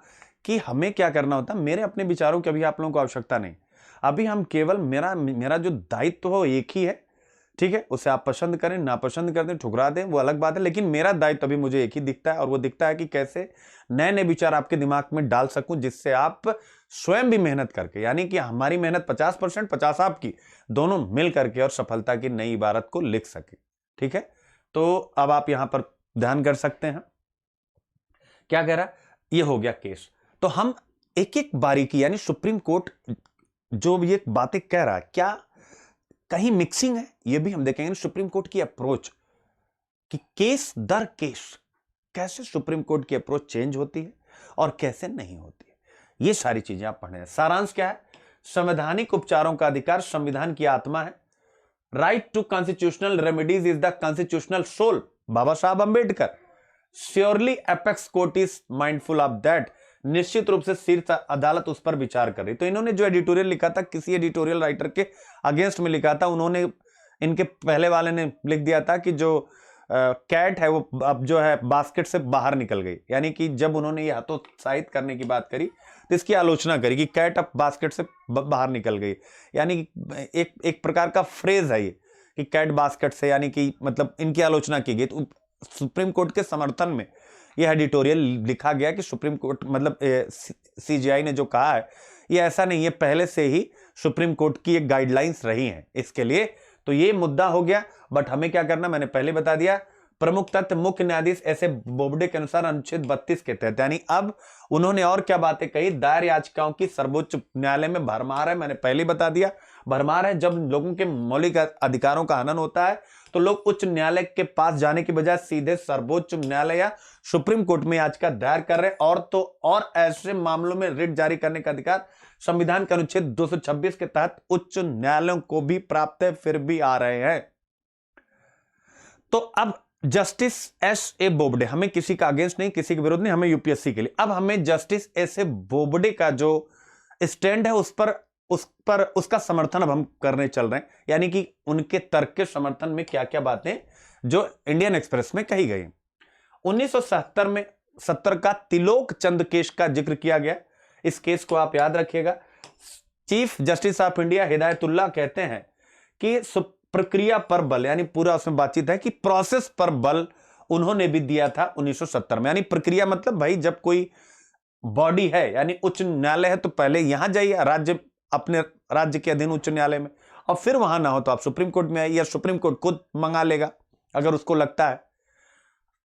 कि हमें क्या करना होता है, मेरे अपने विचारों की अभी आप लोगों को आवश्यकता नहीं। अभी हम केवल मेरा जो दायित्व हो एक ही है, ठीक है, उसे आप पसंद करें नापसंद कर दें ठुकरा दें वो अलग बात है, लेकिन मेरा दायित्व अभी मुझे एक ही दिखता है, और वो दिखता है कि कैसे नए नए विचार आपके दिमाग में डाल सकूं, जिससे आप स्वयं भी मेहनत करके, यानी कि हमारी मेहनत 50% 50 आपकी, दोनों मिल करके और सफलता की नई इबारत को लिख सके। ठीक है, तो अब आप यहां पर ध्यान कर सकते हैं क्या कह रहा, ये हो गया केस। तो हम एक एक बारीकी, यानी सुप्रीम कोर्ट जो ये बातें कह रहा है क्या कहीं मिक्सिंग है, ये भी हम देखेंगे। सुप्रीम कोर्ट की अप्रोच कि केस दर केस कैसे सुप्रीम कोर्ट की अप्रोच चेंज होती है और कैसे नहीं होती है, ये सारी चीजें आप पढ़ने हैं। सारांश क्या है, संवैधानिक उपचारों का अधिकार संविधान की आत्मा है। Right to constitutional remedies is the constitutional soul, Baba Saheb Ambedkar. Surely apex court is mindful of that, निश्चित रूप से शीर्ष अदालत उस पर विचार कर रही। तो इन्होंने जो एडिटोरियल लिखा था किसी एडिटोरियल राइटर के अगेंस्ट में लिखा था, उन्होंने इनके पहले वाले ने लिख दिया था कि जो कैट है वो अब जो है बास्केट से बाहर निकल गई, यानी कि जब उन्होंने ये हतोत्साहित करने की बात करी तो इसकी आलोचना करी कि कैट अब बास्केट से बाहर निकल गई, यानी एक प्रकार का फ्रेज है ये कि कैट बास्केट से, यानी कि मतलब इनकी आलोचना की गई। तो सुप्रीम कोर्ट के समर्थन में यह एडिटोरियल लिखा गया कि सुप्रीम कोर्ट मतलब सीजेआई ने जो कहा है ये ऐसा नहीं है, पहले से ही सुप्रीम कोर्ट की एक गाइडलाइंस रही है इसके लिए। तो ये मुद्दा हो गया। बट हमें क्या करना, मैंने पहले बता दिया, प्रमुख तथ्य मुख्य न्यायाधीश ऐसे बोबडे के अनुसार अनुच्छेद 32 के तहत, यानी अब उन्होंने और क्या बातें कही, दायर याचिकाओं की सर्वोच्च न्यायालय में भरमार है। मैंने पहले बता दिया भरमार है। जब लोगों के मौलिक अधिकारों का हनन होता है तो लोग उच्च न्यायालय के पास जाने की बजाय सीधे सर्वोच्च न्यायालय या सुप्रीम कोर्ट में याचिका दायर कर रहे हैं। और ऐसे मामलों में रिट जारी करने का अधिकार संविधान के अनुच्छेद 226 के तहत उच्च न्यायालयों को भी प्राप्त है, फिर भी आ रहे हैं। तो अब जस्टिस एस ए बोबडे, हमें किसी का अगेंस्ट नहीं, किसी के विरोध नहीं, हमें यूपीएससी के लिए। अब हमें जस्टिस एस ए बोबडे का जो स्टैंड है उस पर उसका समर्थन अब हम करने चल रहे हैं, यानी कि उनके तर्क के समर्थन में क्या क्या बातें जो इंडियन एक्सप्रेस में कही गई। 1970 का तिलोक चंद केस का जिक्र किया गया। इस केस को आप याद रखिएगा। Chief justice of India Hidayatullah कहते हैं कि प्रक्रिया पर बल, यानी पूरा उसमें बातचीत है कि प्रोसेस पर बल उन्होंने भी दिया था 1970 में। यानी प्रक्रिया मतलब भाई जब कोई बॉडी है, यानी उच्च न्यायालय है, तो पहले यहां जाइए, राज्य अपने राज्य के अधीन उच्च न्यायालय में, और फिर वहां ना हो तो आप सुप्रीम कोर्ट में आइए, या सुप्रीम कोर्ट खुद मंगा लेगा अगर उसको लगता है।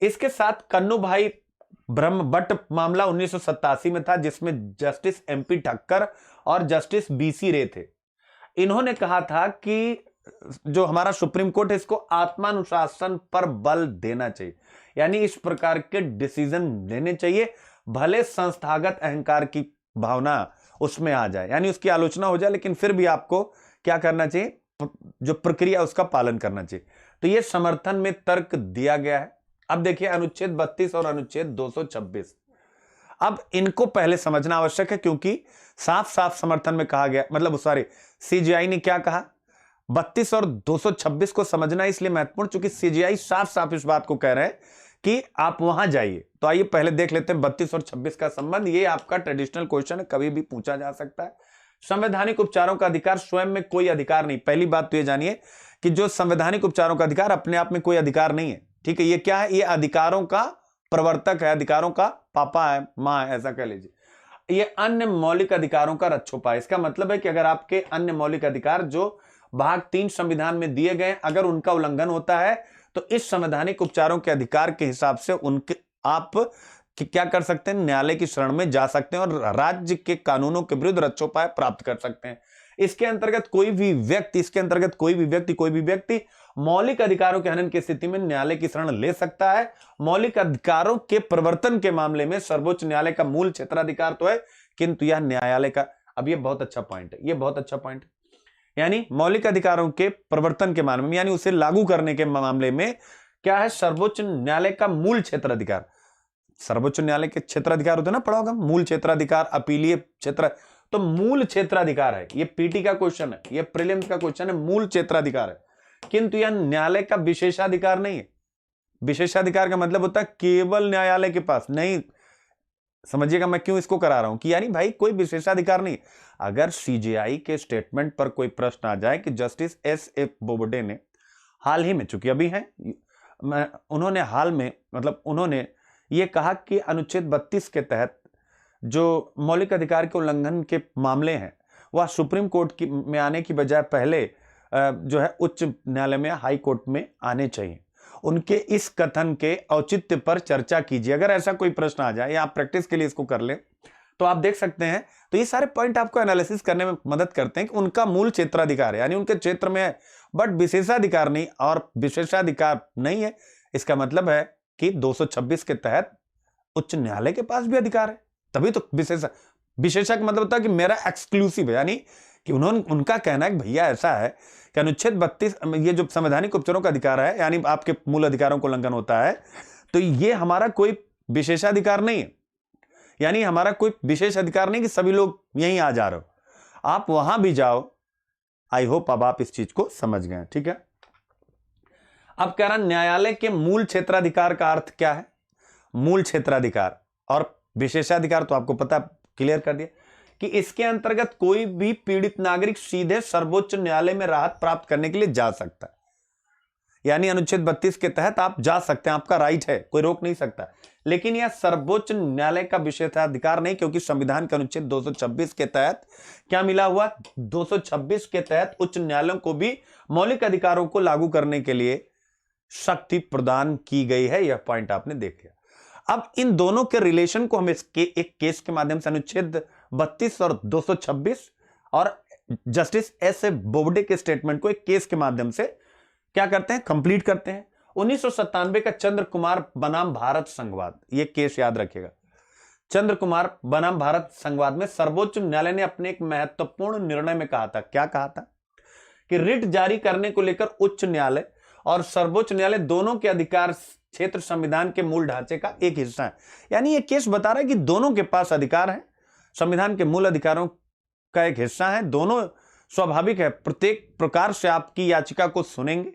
इसके साथ कन्नू भाई ब्रह्म भट्ट मामला 1987 में था, जिसमें जस्टिस एमपी ठक्कर और जस्टिस बीसी रे थे। इन्होंने कहा था कि जो हमारा सुप्रीम कोर्ट है इसको आत्मानुशासन पर बल देना चाहिए, यानी इस प्रकार के डिसीजन लेने चाहिए, भले संस्थागत अहंकार की भावना उसमें आ जाए, यानी उसकी आलोचना हो जाए, लेकिन फिर भी आपको क्या करना चाहिए, जो प्रक्रिया उसका पालन करना चाहिए। तो यह समर्थन में तर्क दिया गया है। अब देखिए अनुच्छेद 32 और अनुच्छेद 226, अब इनको पहले समझना आवश्यक है, क्योंकि साफ साफ समर्थन में कहा गया, मतलब सॉरी सीजीआई ने क्या कहा, 32 और 226 को समझना इसलिए महत्वपूर्ण क्योंकि सीजीआई साफ साफ इस बात को कह रहे हैं कि आप वहां जाइए। तो आइए पहले देख लेते हैं 32 और 26 का संबंध। ये आपका ट्रेडिशनल क्वेश्चन है, कभी भी पूछा जा सकता है। संवैधानिक उपचारों का अधिकार स्वयं में कोई अधिकार नहीं। पहली बात तो ये जानिए कि जो संवैधानिक उपचारों का अधिकार अपने आप में कोई अधिकार नहीं है, ठीक है। ये क्या है, ये अधिकारों का प्रवर्तक है, अधिकारों का पापा है, मां है, ऐसा कह लीजिए। ये अन्य मौलिक अधिकारों का रक्षोपा है। इसका मतलब है कि अगर आपके अन्य मौलिक अधिकार जो भाग 3 संविधान में दिए गए, अगर उनका उल्लंघन होता है तो इस संवैधानिक उपचारों के अधिकार के हिसाब से उनके आप क्या कर सकते हैं, न्यायालय की शरण में जा सकते हैं और राज्य के कानूनों के विरुद्ध रक्षोपाय प्राप्त कर सकते हैं। इसके अंतर्गत कोई भी व्यक्ति मौलिक अधिकारों के हनन की स्थिति में न्यायालय की शरण ले सकता है। मौलिक अधिकारों के प्रवर्तन के मामले में सर्वोच्च न्यायालय का मूल क्षेत्राधिकार तो है, किंतु यह न्यायालय का, अब यह बहुत अच्छा पॉइंट है, यह बहुत अच्छा पॉइंट है। यानी मौलिक अधिकारों के प्रवर्तन के मामले में, यानी उसे लागू करने के मामले में क्या है, सर्वोच्च न्यायालय का मूल क्षेत्राधिकार। सर्वोच्च न्यायालय के क्षेत्राधिकार होते हैं ना, पढ़ा होगा, मूल क्षेत्राधिकार, अपीलीय क्षेत्र, तो मूल क्षेत्राधिकार है। ये पीटी का क्वेश्चन है, ये प्रीलिम्स का क्वेश्चन है, मूल क्षेत्राधिकार है, किंतु यह न्यायालय का विशेषाधिकार नहीं है। विशेषाधिकार का मतलब होता है केवल न्यायालय के पास नहीं। समझिएगा मैं क्यों इसको करा रहा हूं कि यानी भाई कोई विशेषाधिकार नहीं। अगर सीजेआई के स्टेटमेंट पर कोई प्रश्न आ जाए कि जस्टिस एस ए बोबडे ने हाल ही में, चूंकि अभी है, उन्होंने हाल में मतलब उन्होंने ये कहा कि अनुच्छेद 32 के तहत जो मौलिक अधिकार के उल्लंघन के मामले हैं वह सुप्रीम कोर्ट में आने की बजाय पहले जो है उच्च न्यायालय में, हाई कोर्ट में आने चाहिए। उनके इस कथन के औचित्य पर चर्चा कीजिए। अगर ऐसा कोई प्रश्न आ जाए या आप प्रैक्टिस के लिए इसको कर लें तो आप देख सकते हैं। तो ये सारे पॉइंट आपको एनालिसिस करने में मदद करते हैं कि उनका मूल क्षेत्राधिकार है, यानी उनके क्षेत्र में है, बट विशेषाधिकार नहीं, और विशेषाधिकार नहीं है इसका मतलब है कि 226 के तहत उच्च न्यायालय के पास भी अधिकार है। तभी तो विशेषा का मतलब होता है कि मेरा एक्सक्लूसिव है, यानी कि उनका कहना है कि भैया ऐसा है कि अनुच्छेद 32 ये जो संवैधानिक उपचारों का अधिकार है, यानी आपके मूल अधिकारों को उल्लंघन होता है, तो ये हमारा कोई विशेषाधिकार नहीं है, यानी हमारा कोई विशेष अधिकार नहीं कि सभी लोग यहीं आ जा रहे हो, आप वहां भी जाओ। आई होप अब आप इस चीज को समझ गए, ठीक है। अब कह रहा न्यायालय के मूल क्षेत्राधिकार का अर्थ क्या है। मूल क्षेत्राधिकार और विशेषाधिकार तो आपको पता, क्लियर कर दिया कि इसके अंतर्गत कोई भी पीड़ित नागरिक सीधे सर्वोच्च न्यायालय में राहत प्राप्त करने के लिए जा सकता है, यानी अनुच्छेद 32 के तहत आप जा सकते हैं, आपका राइट है, कोई रोक नहीं सकता। लेकिन यह सर्वोच्च न्यायालय का विशेषाधिकार नहीं, क्योंकि संविधान के अनुच्छेद 226 के तहत क्या मिला हुआ, 226 के तहत उच्च न्यायालयों को भी मौलिक अधिकारों को लागू करने के लिए शक्ति प्रदान की गई है। यह पॉइंट आपने देख लिया। अब इन दोनों के रिलेशन को हम एक केस के माध्यम से अनुच्छेद 32 और 226 और जस्टिस एस ए बोबडे के स्टेटमेंट को एक केस के माध्यम से क्या करते हैं, कंप्लीट करते हैं। 1997 का चंद्र कुमार बनाम भारत संघवाद, यह केस याद रखिएगा। चंद्र कुमार बनाम भारत संघवाद में सर्वोच्च न्यायालय ने अपने एक महत्वपूर्ण निर्णय में कहा था, क्या कहा था, कि रिट जारी करने को लेकर उच्च न्यायालय और सर्वोच्च न्यायालय दोनों के अधिकार क्षेत्र संविधान के मूल ढांचे का एक हिस्सा है। यानी यह केस बता रहा है कि दोनों के पास अधिकार है, संविधान के मूल अधिकारों का एक हिस्सा है, दोनों स्वाभाविक है। प्रत्येक प्रकार से आपकी याचिका को सुनेंगे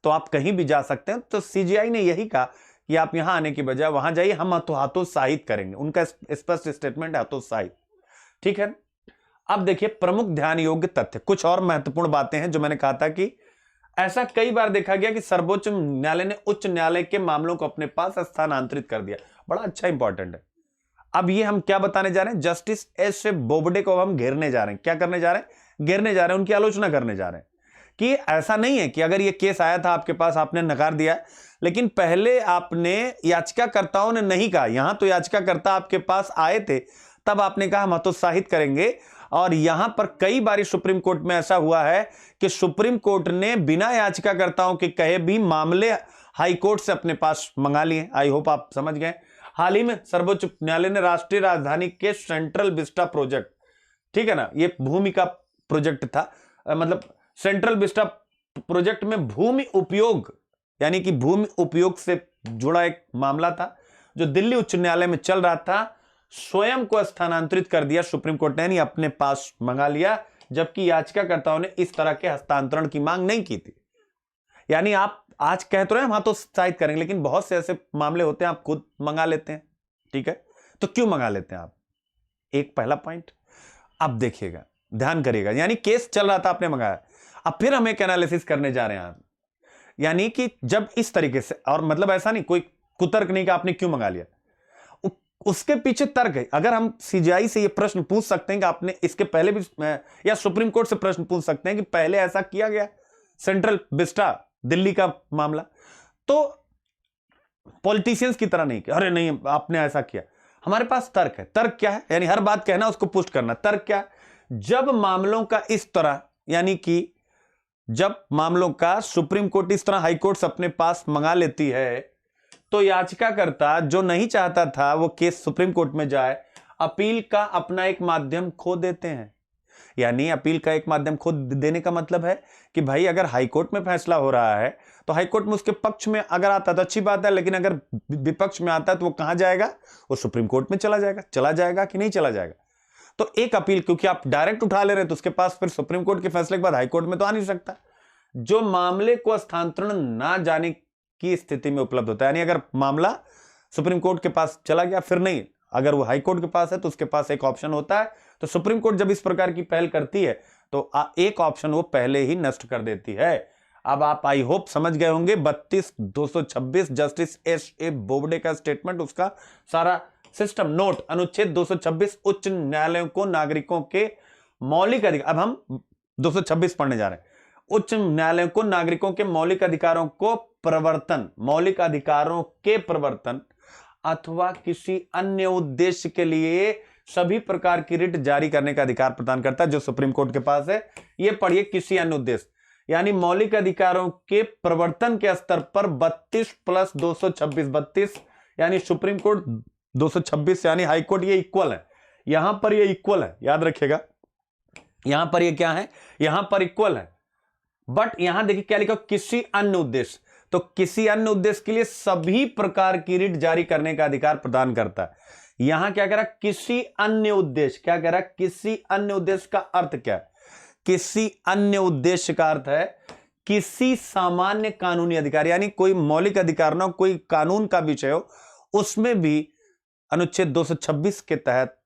तो आप कहीं भी जा सकते हैं। तो सीजीआई ने यही कहा कि आप यहां आने की बजाय वहां जाइए, हम हतोत्साहित करेंगे। उनका स्पष्ट स्टेटमेंट है, हतोत्साहित। ठीक है। अब देखिए प्रमुख ध्यान योग्य तथ्य, कुछ और महत्वपूर्ण बातें हैं जो मैंने कहा था कि ऐसा कई बार देखा गया कि सर्वोच्च न्यायालय ने उच्च न्यायालय के मामलों को अपने पास स्थानांतरित कर दिया। बड़ा अच्छा इंपॉर्टेंट है। अब ये हम क्या बताने जा रहे हैं, जस्टिस एस ए बोबडे को हम घेरने जा रहे हैं। क्या करने जा रहे हैं, घेरने जा रहे हैं, उनकी आलोचना करने जा रहे हैं कि ऐसा नहीं है कि अगर ये केस आया था आपके पास, आपने नकार दिया, लेकिन पहले आपने याचिकाकर्ताओं ने नहीं कहा। यहां तो याचिकाकर्ता आपके पास आए थे, तब आपने कहा हम हतोत्साहित करेंगे। और यहां पर कई बार सुप्रीम कोर्ट में ऐसा हुआ है कि सुप्रीम कोर्ट ने बिना याचिकाकर्ताओं के कहे भी मामले हाई कोर्ट से अपने पास मंगा लिए। आई होप आप समझ गए। हाल ही में सर्वोच्च न्यायालय ने राष्ट्रीय राजधानी के सेंट्रल विस्टा प्रोजेक्ट, ठीक है ना, ये भूमि का प्रोजेक्ट था, मतलब सेंट्रल विस्टा प्रोजेक्ट में भूमि उपयोग यानी कि भूमि उपयोग से जुड़ा एक मामला था जो दिल्ली उच्च न्यायालय में चल रहा था, स्वयं को स्थानांतरित कर दिया सुप्रीम कोर्ट ने, अपने पास मंगा लिया, जबकि याचिकाकर्ताओं ने इस तरह के हस्तांतरण की मांग नहीं की थी। यानी आप आज कह तो रहे हैं हम हतोत्साहित करेंगे, लेकिन बहुत से ऐसे मामले होते हैं आप खुद मंगा लेते हैं। ठीक है, तो क्यों मंगा लेते हैं आप, एक पहला पॉइंट। अब देखिएगा, ध्यान करिएगा, यानी केस चल रहा था, आपने मंगाया। अब फिर हम एक एनालिसिस करने जा रहे हैं आप, यानी कि जब इस तरीके से, और मतलब ऐसा नहीं कोई कुतर्क नहीं कि आपने क्यों मंगा लिया, उसके पीछे तर्क है। अगर हम सीजीआई से ये प्रश्न पूछ सकते हैं कि आपने इसके पहले भी, या सुप्रीम कोर्ट से प्रश्न पूछ सकते हैं कि पहले ऐसा किया गया सेंट्रल विस्टा दिल्ली का मामला, तो पॉलिटिशियंस की तरह नहीं कि अरे नहीं आपने ऐसा किया। हमारे पास तर्क है। तर्क क्या है, यानी हर बात कहना उसको पुष्ट करना। तर्क क्या है, जब मामलों का इस तरह, यानी कि जब मामलों का सुप्रीम कोर्ट इस तरह हाई कोर्ट अपने पास मंगा लेती है, तो याचिकाकर्ता जो नहीं चाहता था वो केस सुप्रीम कोर्ट में जाए, अपील का अपना एक माध्यम खो देते हैं। यानी अपील का एक माध्यम खो देने का मतलब है कि भाई अगर हाई कोर्ट में फैसला हो रहा है तो हाई कोर्ट में उसके पक्ष में अगर आता है तो अच्छी बात है, लेकिन अगर विपक्ष में आता है तो वो कहां जाएगा, वो सुप्रीम कोर्ट में चला जाएगा कि नहीं चला जाएगा। तो एक अपील, क्योंकि आप डायरेक्ट उठा ले रहे हैं तो उसके पास फिर सुप्रीम कोर्ट के फैसले के बाद हाई कोर्ट में तो आ नहीं सकता, जो मामले को स्थानांतरण ना जाने की स्थिति में उपलब्ध होता है। यानी अगर मामला सुप्रीम कोर्ट के पास चला गया, फिर नहीं, अगर वो हाई कोर्ट के पास है तो उसके पास एक ऑप्शन होता है। तो सुप्रीम कोर्ट जब इस प्रकार की पहल करती है तो एक ऑप्शन वो पहले ही नष्ट कर देती है। अब आप आई होप समझ गए होंगे 32/226 जस्टिस एस ए बोबडे का स्टेटमेंट, उसका सारा सिस्टम। नोट, अनुच्छेद 226 उच्च न्यायालयों को नागरिकों के मौलिक अधिकार, अब हम 226 पढ़ने जा रहे हैं, उच्च न्यायालयों को नागरिकों के मौलिक अधिकारों को प्रवर्तन, मौलिक अधिकारों के प्रवर्तन अथवा किसी अन्य उद्देश्य के लिए सभी प्रकार की रिट जारी करने का अधिकार प्रदान करता है, जो सुप्रीम कोर्ट के पास है। यह पढ़िए, किसी अन्य उद्देश्य, यानी मौलिक अधिकारों के प्रवर्तन के स्तर पर 32 प्लस 226, 32 यानी सुप्रीम कोर्ट, 226 यानी हाई कोर्ट, ये इक्वल है। यहां पर ये इक्वल है, याद रखिएगा, यहां पर ये क्या है, यहां पर इक्वल है। बट यहां देखिए क्या लिखा, किसी अन्य उद्देश्य, तो किसी अन्य उद्देश्य के लिए सभी प्रकार की रिट जारी करने का अधिकार प्रदान करता है। यहां क्या कह रहा, किसी अन्य उद्देश्य, क्या कह रहा, किसी अन्य उद्देश्य का अर्थ क्या है, किसी अन्य उद्देश्य का अर्थ है किसी सामान्य कानूनी अधिकार, यानी कोई मौलिक अधिकार ना, कोई कानून का विषय हो, उसमें भी अनुच्छेद 226 के तहत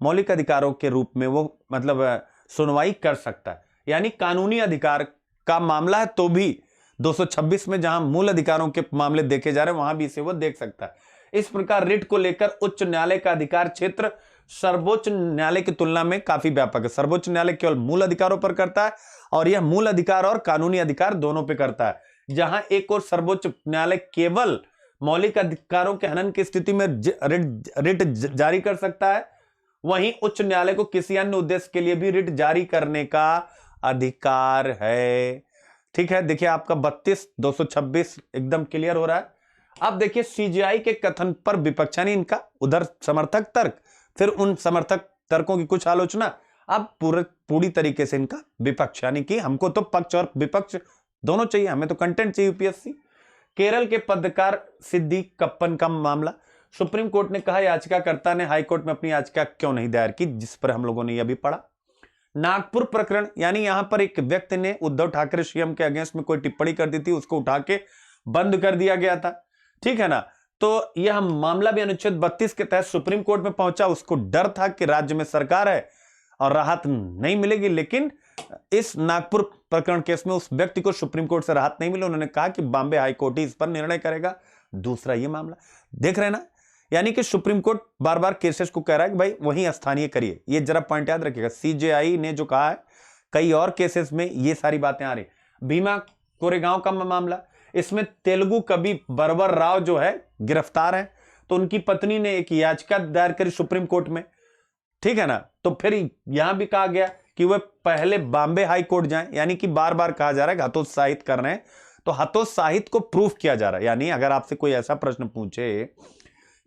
मौलिक अधिकारों के रूप में वो मतलब सुनवाई कर सकता है। यानी कानूनी अधिकार का मामला है तो भी 226 में जहां मूल अधिकारों के मामले देखे जा रहे हैं वहां भी इसे वो देख सकता है। इस प्रकार रिट को लेकर उच्च न्यायालय का अधिकार क्षेत्र सर्वोच्च न्यायालय की तुलना में काफी व्यापक है। सर्वोच्च न्यायालय केवल मूल अधिकारों पर करता है और यह मूल अधिकार और कानूनी अधिकार दोनों पे करता है। जहां एक और सर्वोच्च न्यायालय केवल मौलिक अधिकारों के हनन की स्थिति में रिट जारी कर सकता है, वहीं उच्च न्यायालय को किसी अन्य उद्देश्य के लिए भी रिट जारी करने का अधिकार है। ठीक है, देखिए आपका 32/226 एकदम क्लियर हो रहा है। अब देखिए सीजेआई के कथन पर विपक्ष यानी इनका उधर समर्थक तर्क, फिर उन समर्थक तर्कों की कुछ आलोचना, अब पूरी तरीके से इनका विपक्ष, यानी कि हमको तो पक्ष और विपक्ष दोनों चाहिए, हमें तो कंटेंट चाहिए यूपीएससी। केरल के पत्रकार सिद्धि कप्पन का मामला, सुप्रीम कोर्ट ने कहा याचिकाकर्ता ने हाई कोर्ट में अपनी याचिका क्यों नहीं दायर की, जिस पर हम लोगों ने यह भी पढ़ा। नागपुर प्रकरण, यानी यहां पर एक व्यक्ति ने उद्धव ठाकरे सीएम के अगेंस्ट में कोई टिप्पणी कर दी थी, उसको उठा के बंद कर दिया गया था, ठीक है ना। तो यह मामला भी अनुच्छेद 32 के तहत सुप्रीम कोर्ट में पहुंचा। उसको डर था कि राज्य में सरकार है और राहत नहीं मिलेगी, लेकिन इस नागपुर प्रकरण केस में उस व्यक्ति को सुप्रीम कोर्ट से राहत नहीं मिली। उन्होंने कहा कि बॉम्बे हाई कोर्ट ही इस पर निर्णय करेगा। दूसरा ये मामला देख रहे हैं ना, यानी कि सुप्रीम कोर्ट बार बार केसेस को कह रहा है कि भाई वहीं स्थानीय करिए। ये जरा पॉइंट याद रखिएगा, सीजेआई ने जो कहा है, कई और केसेस में ये सारी बातें आ रही। भीमा कोरेगांव का मामला, इसमें तेलुगु कवि बरवर राव जो है गिरफ्तार है, तो उनकी पत्नी ने एक याचिका दायर करी सुप्रीम कोर्ट में, ठीक है ना। तो फिर यहां भी कहा गया कि वह पहले बॉम्बे हाई कोर्ट जाएं, यानी कि बार बार कहा जा रहा है कि हतोत्साहित कर रहे हैं, तो हतोत्साहित को प्रूफ किया जा रहा है। यानी अगर आपसे कोई ऐसा प्रश्न पूछे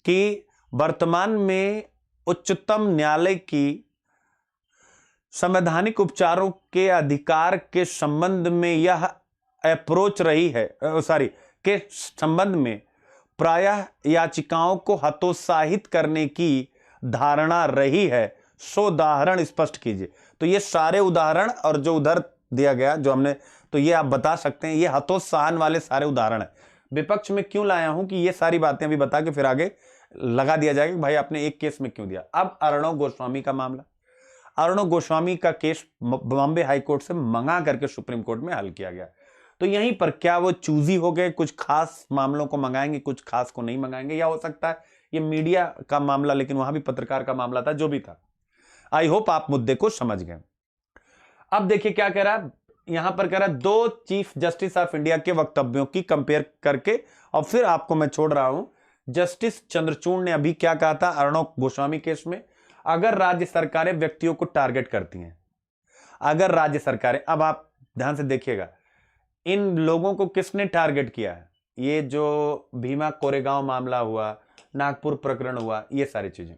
कि वर्तमान में उच्चतम न्यायालय की संवैधानिक उपचारों के अधिकार के संबंध में यह अप्रोच रही है, के संबंध में प्रायः याचिकाओं को हतोत्साहित करने की धारणा रही है, सो उदाहरण स्पष्ट कीजिए। तो ये सारे उदाहरण और जो उधर दिया गया जो हमने, तो ये आप बता सकते हैं, ये हतोत्साहन वाले सारे उदाहरण है। विपक्ष में क्यों लाया हूं कि ये सारी बातें अभी बता के फिर आगे लगा दिया जाएगा कि भाई आपने एक केस में क्यों दिया। अब अर्णव गोस्वामी का मामला, अर्णव गोस्वामी का केस बॉम्बे हाई कोर्ट से मंगा करके सुप्रीम कोर्ट में हल किया गया। तो यहीं पर क्या वो चूजी हो गए, कुछ खास मामलों को मंगाएंगे, कुछ खास को नहीं मंगाएंगे, या हो सकता है ये मीडिया का मामला, लेकिन वहां भी पत्रकार का मामला था, जो भी था। आई होप आप मुद्दे को समझ गए। अब देखिए क्या कह रहा है, यहां पर कह रहा है 2 चीफ जस्टिस ऑफ इंडिया के वक्तव्यों की कंपेयर करके, और फिर आपको मैं छोड़ रहा हूं। जस्टिस चंद्रचूड़ ने अभी क्या कहा था अर्णव गोस्वामी केस में, अगर राज्य सरकारें व्यक्तियों को टारगेट करती हैं, अगर राज्य सरकारें, अब आप ध्यान से देखिएगा इन लोगों को किसने टारगेट किया है, ये जो भीमा कोरेगांव मामला हुआ, नागपुर प्रकरण हुआ, ये सारी चीजें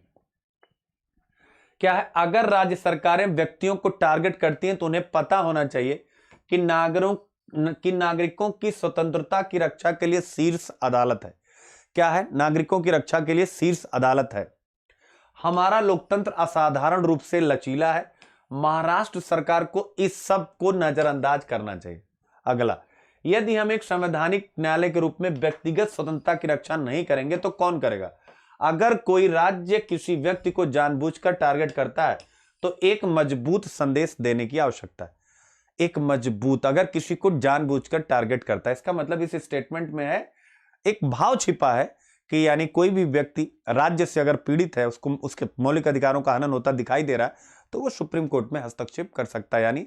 क्या है, अगर राज्य सरकारें व्यक्तियों को टारगेट करती हैं तो उन्हें पता होना चाहिए कि नागरिकों की स्वतंत्रता की रक्षा के लिए शीर्ष अदालत है। क्या है, नागरिकों की रक्षा के लिए शीर्ष अदालत है। हमारा लोकतंत्र असाधारण रूप से लचीला है। महाराष्ट्र सरकार को इस सब को नजरअंदाज करना चाहिए। अगला, यदि हम एक संवैधानिक न्यायालय के रूप में व्यक्तिगत स्वतंत्रता की रक्षा नहीं करेंगे तो कौन करेगा। अगर कोई राज्य किसी व्यक्ति को जानबूझकर टारगेट करता है तो एक मजबूत संदेश देने की आवश्यकता है। एक मजबूत, अगर किसी को जानबूझकर टारगेट करता है, इसका मतलब इस स्टेटमेंट में है एक भाव छिपा है कि यानी कोई भी व्यक्ति राज्य से अगर पीड़ित है, उसको उसके मौलिक अधिकारों का हनन होता दिखाई दे रहा है, तो वो सुप्रीम कोर्ट में हस्तक्षेप कर सकता है। यानी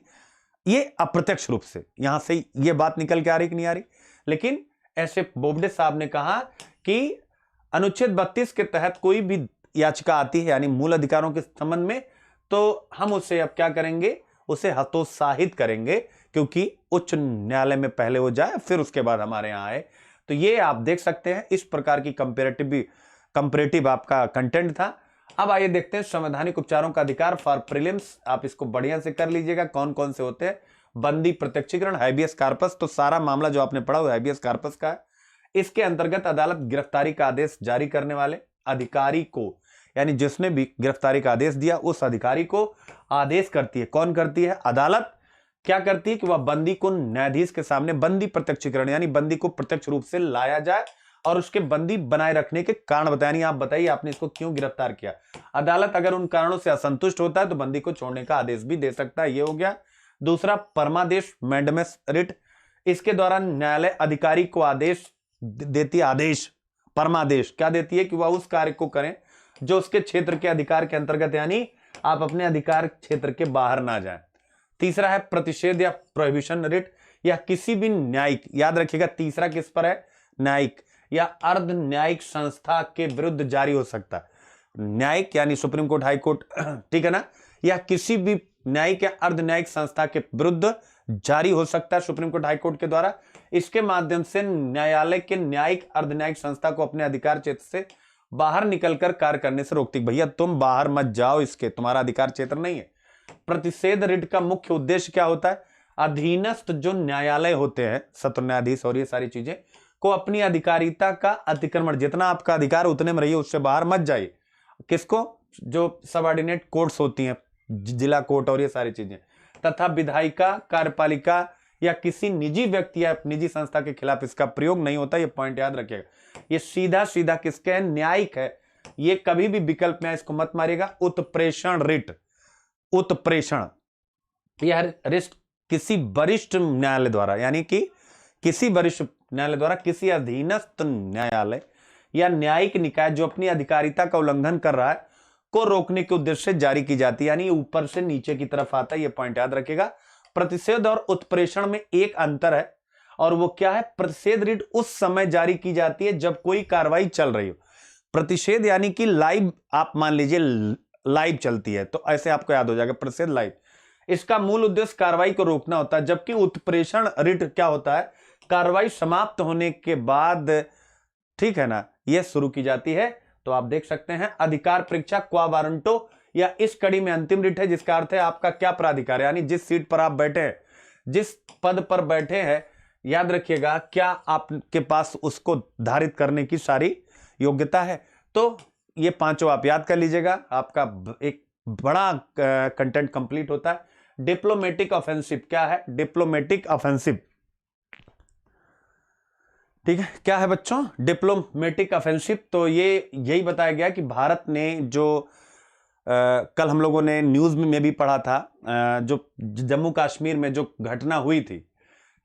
ये अप्रत्यक्ष रूप से यहां से ये बात निकल के आ रही कि नहीं आ रही। लेकिन ऐसे बोबडे साहब ने कहा कि अनुच्छेद 32 के तहत कोई भी याचिका आती है, यानी मूल अधिकारों के संबंध में, तो हम उसे अब क्या करेंगे, उसे हतोत्साहित करेंगे, क्योंकि उच्च न्यायालय में पहले हो जाए फिर उसके बाद हमारे यहां आए। तो ये आप देख सकते हैं, इस प्रकार की कंपैरेटिव आपका कंटेंट था। अब आइए देखते हैं संवैधानिक उपचारों का अधिकार फॉर प्रीलिम्स। आप इसको बढ़िया से कर लीजिएगा, कौन कौन से होते हैं। बंदी प्रत्यक्षीकरण, हैबियस कार्पस, तो सारा मामला जो आपने पढ़ा वो हैबियस कार्पस का है। इसके अंतर्गत अदालत गिरफ्तारी का आदेश जारी करने वाले अधिकारी को, यानी जिसने भी गिरफ्तारी का आदेश दिया उस अधिकारी को आदेश करती है। कौन करती है, अदालत। क्या करती है कि वह बंदी को न्यायाधीश के सामने बंदी प्रत्यक्षीकरण, यानी बंदी को प्रत्यक्ष रूप से लाया जाए और उसके बंदी बनाए रखने के कारण बताए। आप बताइए आपने इसको क्यों गिरफ्तार किया। अदालत अगर उन कारणों से असंतुष्ट होता है तो बंदी को छोड़ने का आदेश भी दे सकता है। ये हो गया। दूसरा, परमादेश मैंडेमस रिट, इसके द्वारा न्यायालय अधिकारी को आदेश देती, आदेश परमादेश क्या देती है कि वह उस कार्य को करें जो उसके क्षेत्र के अधिकार के अंतर्गत, यानी आप अपने अधिकार क्षेत्र के बाहर ना जाएं। तीसरा है प्रतिषेध या प्रोहिबिशन रिट, या किसी भी न्यायिक, याद रखिएगा तीसरा किस पर है, न्यायिक या अर्ध न्यायिक संस्था के विरुद्ध जारी हो सकता है। न्यायिक यानी सुप्रीम कोर्ट, हाई कोर्ट, ठीक है ना, या किसी भी न्यायिक या अर्ध न्यायिक संस्था के विरुद्ध जारी हो सकता है सुप्रीम कोर्ट, हाई कोर्ट के द्वारा। इसके माध्यम से न्यायालय के न्यायिक अर्ध न्यायिक संस्था को अपने अधिकार क्षेत्र से बाहर निकलकर कार्य करने से रोकती। भैया तुम बाहर मत जाओ, इसके तुम्हारा अधिकार क्षेत्र नहीं है। प्रतिषेध रिट का मुख्य उद्देश्य क्या होता है, अधीनस्थ जो न्यायालय होते हैं, सत्र न्यायाधीश और ये सारी चीजें को अपनी अधिकारिता का अतिक्रमण, जितना आपका अधिकार उतने में रहिए, उससे बाहर मत जाइए। किसको, जो सबऑर्डिनेट कोर्ट्स होती हैं, जिला कोर्ट और ये सारी चीजें, तथा विधायिका, कार्यपालिका या किसी निजी व्यक्ति या निजी संस्था के खिलाफ इसका प्रयोग नहीं होता। ये पॉइंट याद रखिएगा। ये सीधा सीधा किसके है, न्यायिक है। ये कभी भी विकल्प में इसको मत मारिएगा। उत्प्रेषण रिट, उत्प्रेषण यह रिट किसी वरिष्ठ न्यायालय द्वारा, यानी कि किसी वरिष्ठ न्यायालय द्वारा किसी अधीनस्थ न्यायालय या न्यायिक निकाय जो अपनी अधिकारिता का उल्लंघन कर रहा है को रोकने के उद्देश्य से जारी की जाती है, यानी ऊपर से नीचे की तरफ आता है। यह पॉइंट याद रखिएगा। प्रतिषेध और उत्प्रेषण में एक अंतर है, और वो क्या है, प्रतिषेध रिट उस समय जारी की जाती है जब कोई कार्रवाई चल रही हो। प्रतिषेध यानी कि लाइव, आप मान लीजिए लाइव चलती है, तो ऐसे आपको याद हो जाएगा प्रतिषेध लाइव। इसका मूल उद्देश्य कार्रवाई को रोकना होता है, जबकि उत्प्रेषण रिट क्या होता है, कार्रवाई समाप्त होने के बाद, ठीक है ना, यह शुरू की जाती है। तो आप देख सकते हैं अधिकार परीक्षा क्वा वारंटो, या इस कड़ी में अंतिम रिट है, जिसका अर्थ है आपका क्या प्राधिकार है, यानी जिस सीट पर आप बैठे हैं, जिस पद पर बैठे हैं, याद रखिएगा क्या आपके पास उसको धारित करने की सारी योग्यता है। तो ये पांचों आप याद कर लीजिएगा, आपका एक बड़ा कंटेंट कंप्लीट होता है। डिप्लोमेटिक ऑफेंसिव क्या है, डिप्लोमेटिक ऑफेंसिव, ठीक है, क्या है बच्चों, डिप्लोमेटिक ऑफेंसिव। तो ये यही बताया गया कि भारत ने जो कल हम लोगों ने न्यूज में भी पढ़ा था, जो जम्मू कश्मीर में जो घटना हुई थी,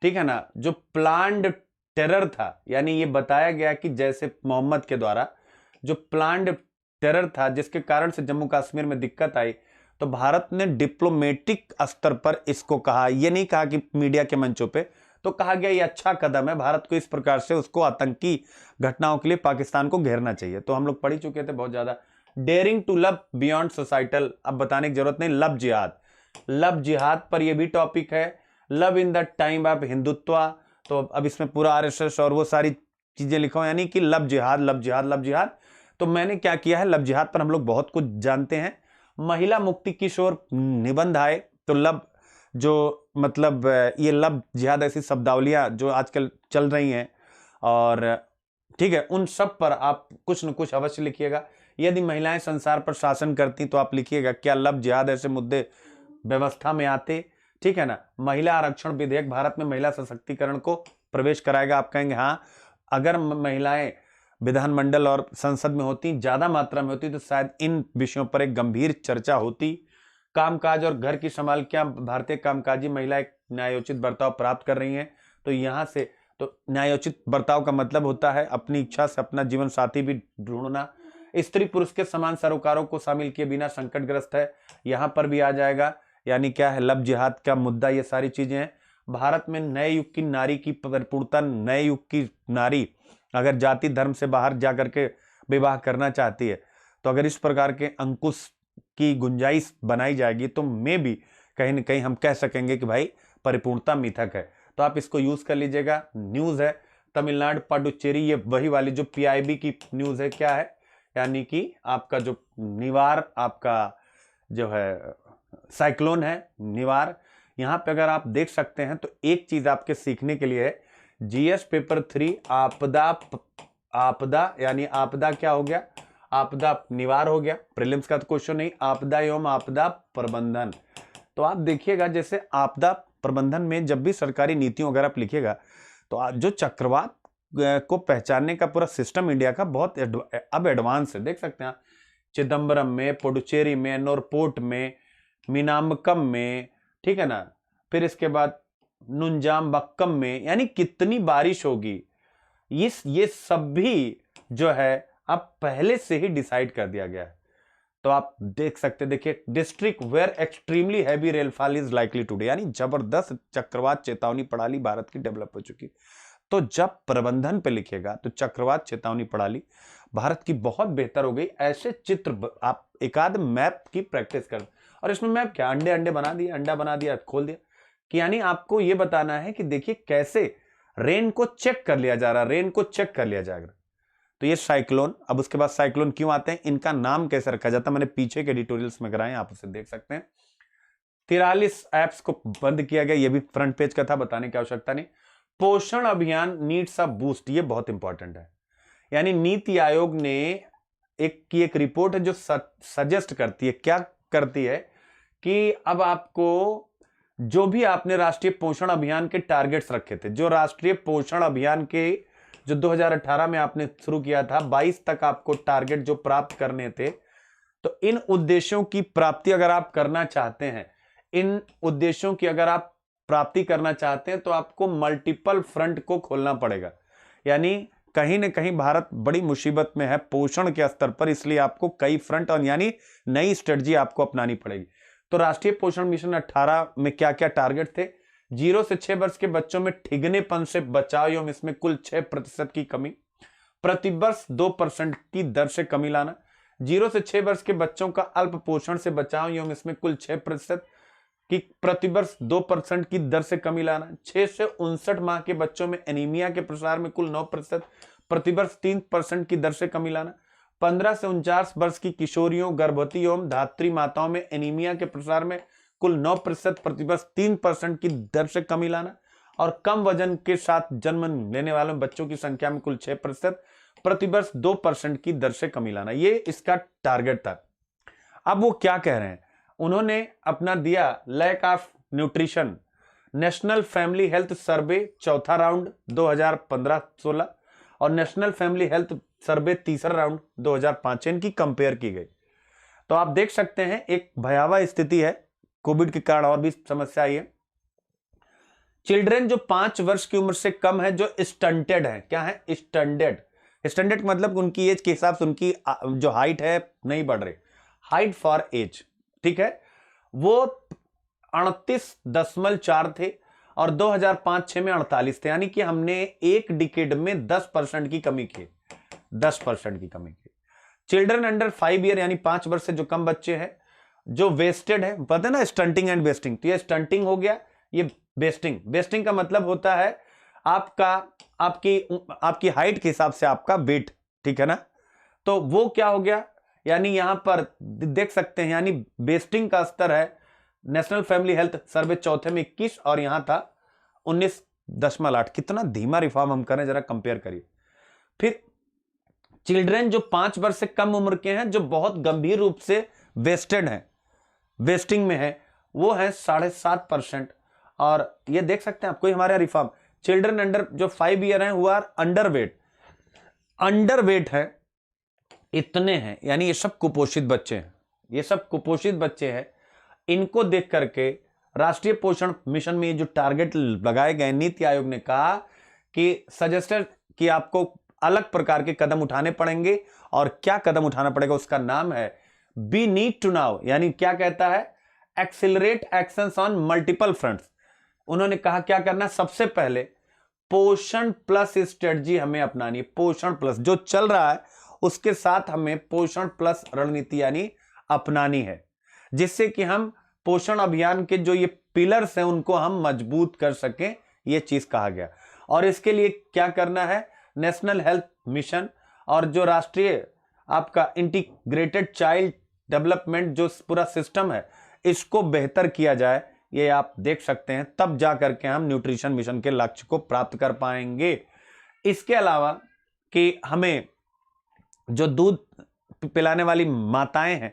ठीक है ना, जो प्लान्ड टेरर था, यानी ये बताया गया कि जैसे मोहम्मद के द्वारा जो प्लान्ड टेरर था जिसके कारण से जम्मू कश्मीर में दिक्कत आई, तो भारत ने डिप्लोमेटिक स्तर पर इसको कहा, ये नहीं कहा कि मीडिया के मंचों पे, तो कहा गया ये अच्छा कदम है, भारत को इस प्रकार से उसको आतंकी घटनाओं के लिए पाकिस्तान को घेरना चाहिए। तो हम लोग पढ़ ही चुके थे बहुत ज्यादा। Daring to love beyond societal, अब बताने की जरूरत नहीं। लव जिहाद, लव जिहाद पर यह भी टॉपिक है। Love in the time of Hindutva, तो अब इसमें पूरा आरएसएस और वो सारी चीजें लिखा हो, यानी कि लव जिहाद, लव जिहाद, लव जिहाद। तो मैंने क्या किया है, लव जिहाद पर हम लोग बहुत कुछ जानते हैं। महिला मुक्ति किशोर निबंध आए, तो लव जो मतलब ये लव जिहाद ऐसी शब्दावलियां जो आजकल चल रही हैं, और ठीक है, उन सब पर आप कुछ न कुछ अवश्य लिखिएगा। यदि महिलाएं संसार पर शासन करती तो आप लिखिएगा क्या लव जिहाद ऐसे मुद्दे व्यवस्था में आते, ठीक है ना। महिला आरक्षण विधेयक भारत में महिला सशक्तिकरण को प्रवेश कराएगा, आप कहेंगे हाँ, अगर महिलाएं विधानमंडल और संसद में होती, ज्यादा मात्रा में होती, तो शायद इन विषयों पर एक गंभीर चर्चा होती। कामकाज और घर की संभाल, क्या भारतीय कामकाजी महिलाएं न्यायोचित बर्ताव प्राप्त कर रही हैं, तो यहाँ से तो न्यायोचित बर्ताव का मतलब होता है अपनी इच्छा से अपना जीवन साथी भी ढूंढना। स्त्री पुरुष के समान सरोकारों को शामिल किए बिना संकटग्रस्त है, यहाँ पर भी आ जाएगा, यानी क्या है, लव जिहाद का मुद्दा, ये सारी चीजें हैं। भारत में नए युग की नारी की परिपूर्णता, नए युग की नारी अगर जाति धर्म से बाहर जाकर के विवाह करना चाहती है, तो अगर इस प्रकार के अंकुश की गुंजाइश बनाई जाएगी, तो मे भी कहीं ना कहीं हम कह सकेंगे कि भाई परिपूर्णता मिथक है। तो आप इसको यूज कर लीजिएगा। न्यूज है तमिलनाडु पुडुचेरी, ये वही वाली जो पीआईबी की न्यूज है, क्या है, यानी कि आपका जो निवार, आपका जो है साइक्लोन है निवार। यहाँ पे अगर आप देख सकते हैं तो एक चीज आपके सीखने के लिए है, जीएस पेपर 3 आपदा, आपदा यानी आपदा क्या हो गया, आपदा निवार हो गया। प्रीलिम्स का तो क्वेश्चन नहीं, आपदा एवं आपदा प्रबंधन। तो आप देखिएगा जैसे आपदा प्रबंधन में जब भी सरकारी नीतियों वगैरह आप लिखिएगा, तो जो चक्रवात को पहचानने का पूरा सिस्टम इंडिया का बहुत अब एडवांस है। देख सकते हैं चिदम्बरम में, पुडुचेरी में, नोरपोर्ट में, मीनामकम में, ठीक है ना, फिर इसके बाद नुंजाम बक्कम में, यानी कितनी बारिश होगी। ये सब भी जो है अब पहले से ही डिसाइड कर दिया गया है। तो आप देख सकते, देखिए, district where extremely heavy rainfall is likely today, यानी जबरदस्त चक्रवात चेतावनी प्रणाली भारत की डेवलप हो चुकी। तो जब प्रबंधन पे लिखेगा तो चक्रवात चेतावनी प्रणाली भारत की बहुत बेहतर हो गई। ऐसे चित्र आप एक आध मैप की प्रैक्टिस कर, और इसमें मैप क्या, अंडे अंडे बना दिए, अंडा बना दिया, खोल दिया, कि यानी आपको यह बताना है कि देखिए कैसे रेन को चेक कर लिया जा रहा, रेन को चेक कर लिया जाएगा। तो ये साइक्लोन, अब उसके बाद साइक्लोन क्यों आते हैं, इनका नाम कैसे रखा जाता है, मैंने पीछे के एडिटोरियल्स में कराए, आप उसे देख सकते हैं। 43 ऐप्स को बंद किया गया, ये भी फ्रंट पेज का था, बताने की आवश्यकता नहीं। पोषण अभियान नीड्स अ बूस्ट, ये बहुत इंपॉर्टेंट है। यानी नीति आयोग ने एक रिपोर्ट है जो सजेस्ट करती है, क्या करती है कि अब आपको जो भी आपने राष्ट्रीय पोषण अभियान के टारगेट्स रखे थे, जो राष्ट्रीय पोषण अभियान के जो 2018 में आपने शुरू किया था, 22 तक आपको टारगेट जो प्राप्त करने थे, तो इन उद्देश्यों की प्राप्ति अगर आप करना चाहते हैं, इन उद्देश्यों की अगर आप प्राप्ति करना चाहते हैं, तो आपको मल्टीपल फ्रंट को खोलना पड़ेगा। यानी कहीं ना कहीं भारत बड़ी मुसीबत में है पोषण के स्तर पर, इसलिए आपको कई फ्रंट और यानी नई स्ट्रेटजी आपको अपनानी पड़ेगी। तो राष्ट्रीय पोषण मिशन 18 में क्या क्या टारगेट थे, 0 से 6 वर्ष के बच्चों में ठिगनेपन से बचाव एवं इसमें कुल 6% की कमी, प्रतिवर्ष 2% की दर से कमी लाना, 0 से 6 वर्ष के बच्चों का अल्प पोषण से बचाव एवं इसमें कुल 6% की प्रतिवर्ष 2% की दर से कमी लाना, 6 से 59 माह के बच्चों में एनीमिया के प्रसार में कुल 9%, प्रतिवर्ष 3% की दर से कमी लाना, 15 से 49 वर्ष की किशोरियों, गर्भवती एवं धात्री माताओं में एनीमिया के प्रसार में कुल 9%, प्रतिवर्ष 3% की दर से कमी लाना, और कम वजन के साथ जन्म लेने वाले बच्चों की संख्या में कुल 6%, प्रतिवर्ष 2% की दर से कमी लाना। ये इसका टारगेट था। अब वो क्या कह रहे हैं, उन्होंने अपना दिया lack of nutrition national family health survey चौथा राउंड 2015-16 और नेशनल फैमिली हेल्थ सर्वे तीसरा राउंड 2005, इनकी कंपेयर की गई। तो आप देख सकते हैं एक भयावह स्थिति है, कोविड के कारण और भी समस्या आई है। चिल्ड्रन जो 5 वर्ष की उम्र से कम है, जो स्टंटेड है, क्या है, स्टंटेड, स्टंटेड मतलब उनकी एज के हिसाब से उनकी जो हाइट है नहीं बढ़ रही, हाइट फॉर एज, ठीक है, वो 38.4 थे और 2005-6 में 48 थे। यानी कि हमने एक डिकेड में 10% की कमी की, 10% की कमी की। चिल्ड्रन अंडर 5 ईयर यानी 5 वर्ष से जो कम बच्चे हैं जो वेस्टेड है, पता है ना, स्टंटिंग एंड वेस्टिंग, तो ये स्टंटिंग हो गया, ये वेस्टिंग, वेस्टिंग का मतलब होता है आपका आपकी हाइट के हिसाब से आपका वेट, ठीक है ना, तो वो क्या हो गया, यानी यहां पर देख सकते हैं, यानी वेस्टिंग का स्तर है नेशनल फैमिली हेल्थ सर्वे चौथे में 21 और यहां था 19.8। कितना धीमा रिफॉर्म हम करें, जरा कंपेयर करिए। फिर चिल्ड्रन जो 5 वर्ष से कम उम्र के हैं, जो बहुत गंभीर रूप से वेस्टेड हैं, वेस्टिंग में है, वो है 7.5%। और ये देख सकते हैं आपको हमारे रिफॉर्म, चिल्ड्रन अंडर जो 5 ईयर हैं वो आर अंडरवेट है, इतने हैं, यानी ये सब कुपोषित बच्चे हैं, ये सब कुपोषित बच्चे हैं। इनको देख करके राष्ट्रीय पोषण मिशन में जो टारगेट लगाए गए, नीति आयोग ने कहा कि सजेस्टेड कि आपको अलग प्रकार के कदम उठाने पड़ेंगे, और क्या कदम उठाना पड़ेगा उसका नाम है बी नीड टू नाउ, यानी क्या कहता है, accelerate actions on multiple fronts. उन्होंने कहा क्या करना, सबसे पहले पोषण प्लस स्ट्रेटजी हमें अपनानी है, पोषण प्लस जो चल रहा है उसके साथ हमें पोषण प्लस रणनीति यानी अपनानी है, जिससे कि हम पोषण अभियान के जो ये पिलर्स हैं उनको हम मजबूत कर सकें, ये चीज कहा गया। और इसके लिए क्या करना है, नेशनल हेल्थ मिशन और जो राष्ट्रीय आपका इंटीग्रेटेड चाइल्ड डेवलपमेंट जो पूरा सिस्टम है, इसको बेहतर किया जाए, ये आप देख सकते हैं, तब जा करके हम न्यूट्रिशन मिशन के लक्ष्य को प्राप्त कर पाएंगे। इसके अलावा कि हमें जो दूध पिलाने वाली माताएं हैं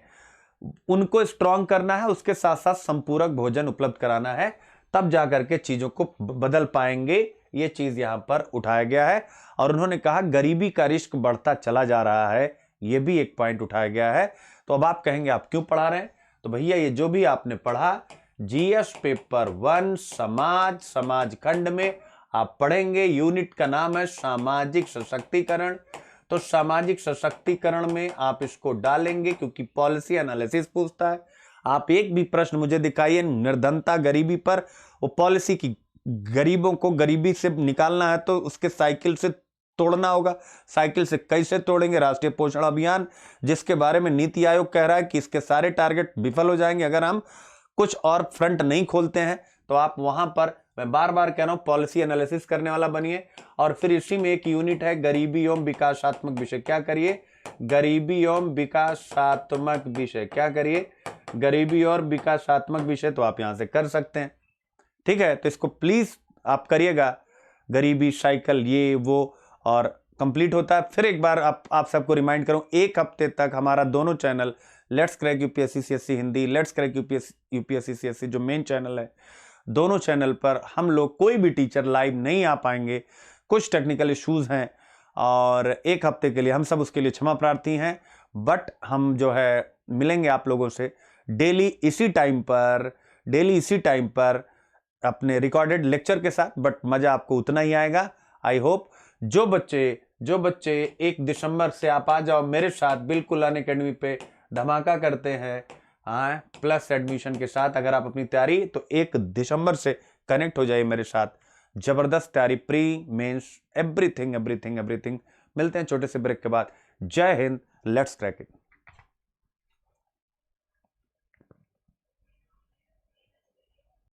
उनको स्ट्रांग करना है, उसके साथ साथ संपूरक भोजन उपलब्ध कराना है, तब जाकर के चीजों को बदल पाएंगे, ये चीज यहां पर उठाया गया है। और उन्होंने कहा गरीबी का रिस्क बढ़ता चला जा रहा है, ये भी एक पॉइंट उठाया गया है। तो अब आप कहेंगे आप क्यों पढ़ा रहे हैं, तो भैया ये जो भी आपने पढ़ा जीएस पेपर 1 समाज खंड में आप पढ़ेंगे, यूनिट का नाम है सामाजिक सशक्तिकरण। तो सामाजिक सशक्तिकरण में आप इसको डालेंगे, क्योंकि पॉलिसी एनालिसिस पूछता है। आप एक भी प्रश्न मुझे दिखाइए निर्धनता गरीबी पर, वो पॉलिसी की गरीबों को गरीबी से निकालना है तो उसके साइकिल से तोड़ना होगा। साइकिल से कैसे तोड़ेंगे? राष्ट्रीय पोषण अभियान, जिसके बारे में नीति आयोग कह रहा है कि इसके सारे टारगेट विफल हो जाएंगे अगर हम कुछ और फ्रंट नहीं खोलते हैं। तो आप वहां पर, मैं बार बार कह रहा हूं, पॉलिसी एनालिसिस करने वाला बनिए। और फिर इसी में एक यूनिट है गरीबी एवं विकासात्मक विषय। क्या करिए? गरीबी एवं विकासात्मक विषय। क्या करिए? गरीबी और विकासात्मक विषय। तो आप यहां से कर सकते हैं, ठीक है। तो इसको प्लीज आप करिएगा, गरीबी साइकिल ये वो, और कंप्लीट होता है। फिर एक बार आप सबको रिमाइंड करूं, एक हफ्ते तक हमारा दोनों channel, let's crack UPSC CSC Hindi, let's crack UPSC CSC जो मेन चैनल है, दोनों चैनल पर हम लोग कोई भी टीचर लाइव नहीं आ पाएंगे, कुछ टेक्निकल इश्यूज हैं, और एक हफ्ते के लिए हम सब उसके लिए क्षमा प्रार्थी हैं। बट हम जो है मिलेंगे आप लोगों से डेली इसी टाइम पर अपने रिकॉर्डेड लेक्चर के साथ। बट मजा आपको उतना ही आएगा। आई होप जो बच्चे 1 दिसंबर से आप आ जाओ मेरे साथ, बिल्कुल अनअकैडमी पे धमाका करते हैं, हाँ, प्लस एडमिशन के साथ। अगर आप अपनी तैयारी, तो 1 दिसंबर से कनेक्ट हो जाइए मेरे साथ। जबरदस्त तैयारी, प्री मेंस एवरीथिंग। मिलते हैं छोटे से ब्रेक के बाद। जय हिंद, लेट्स क्रैक इट।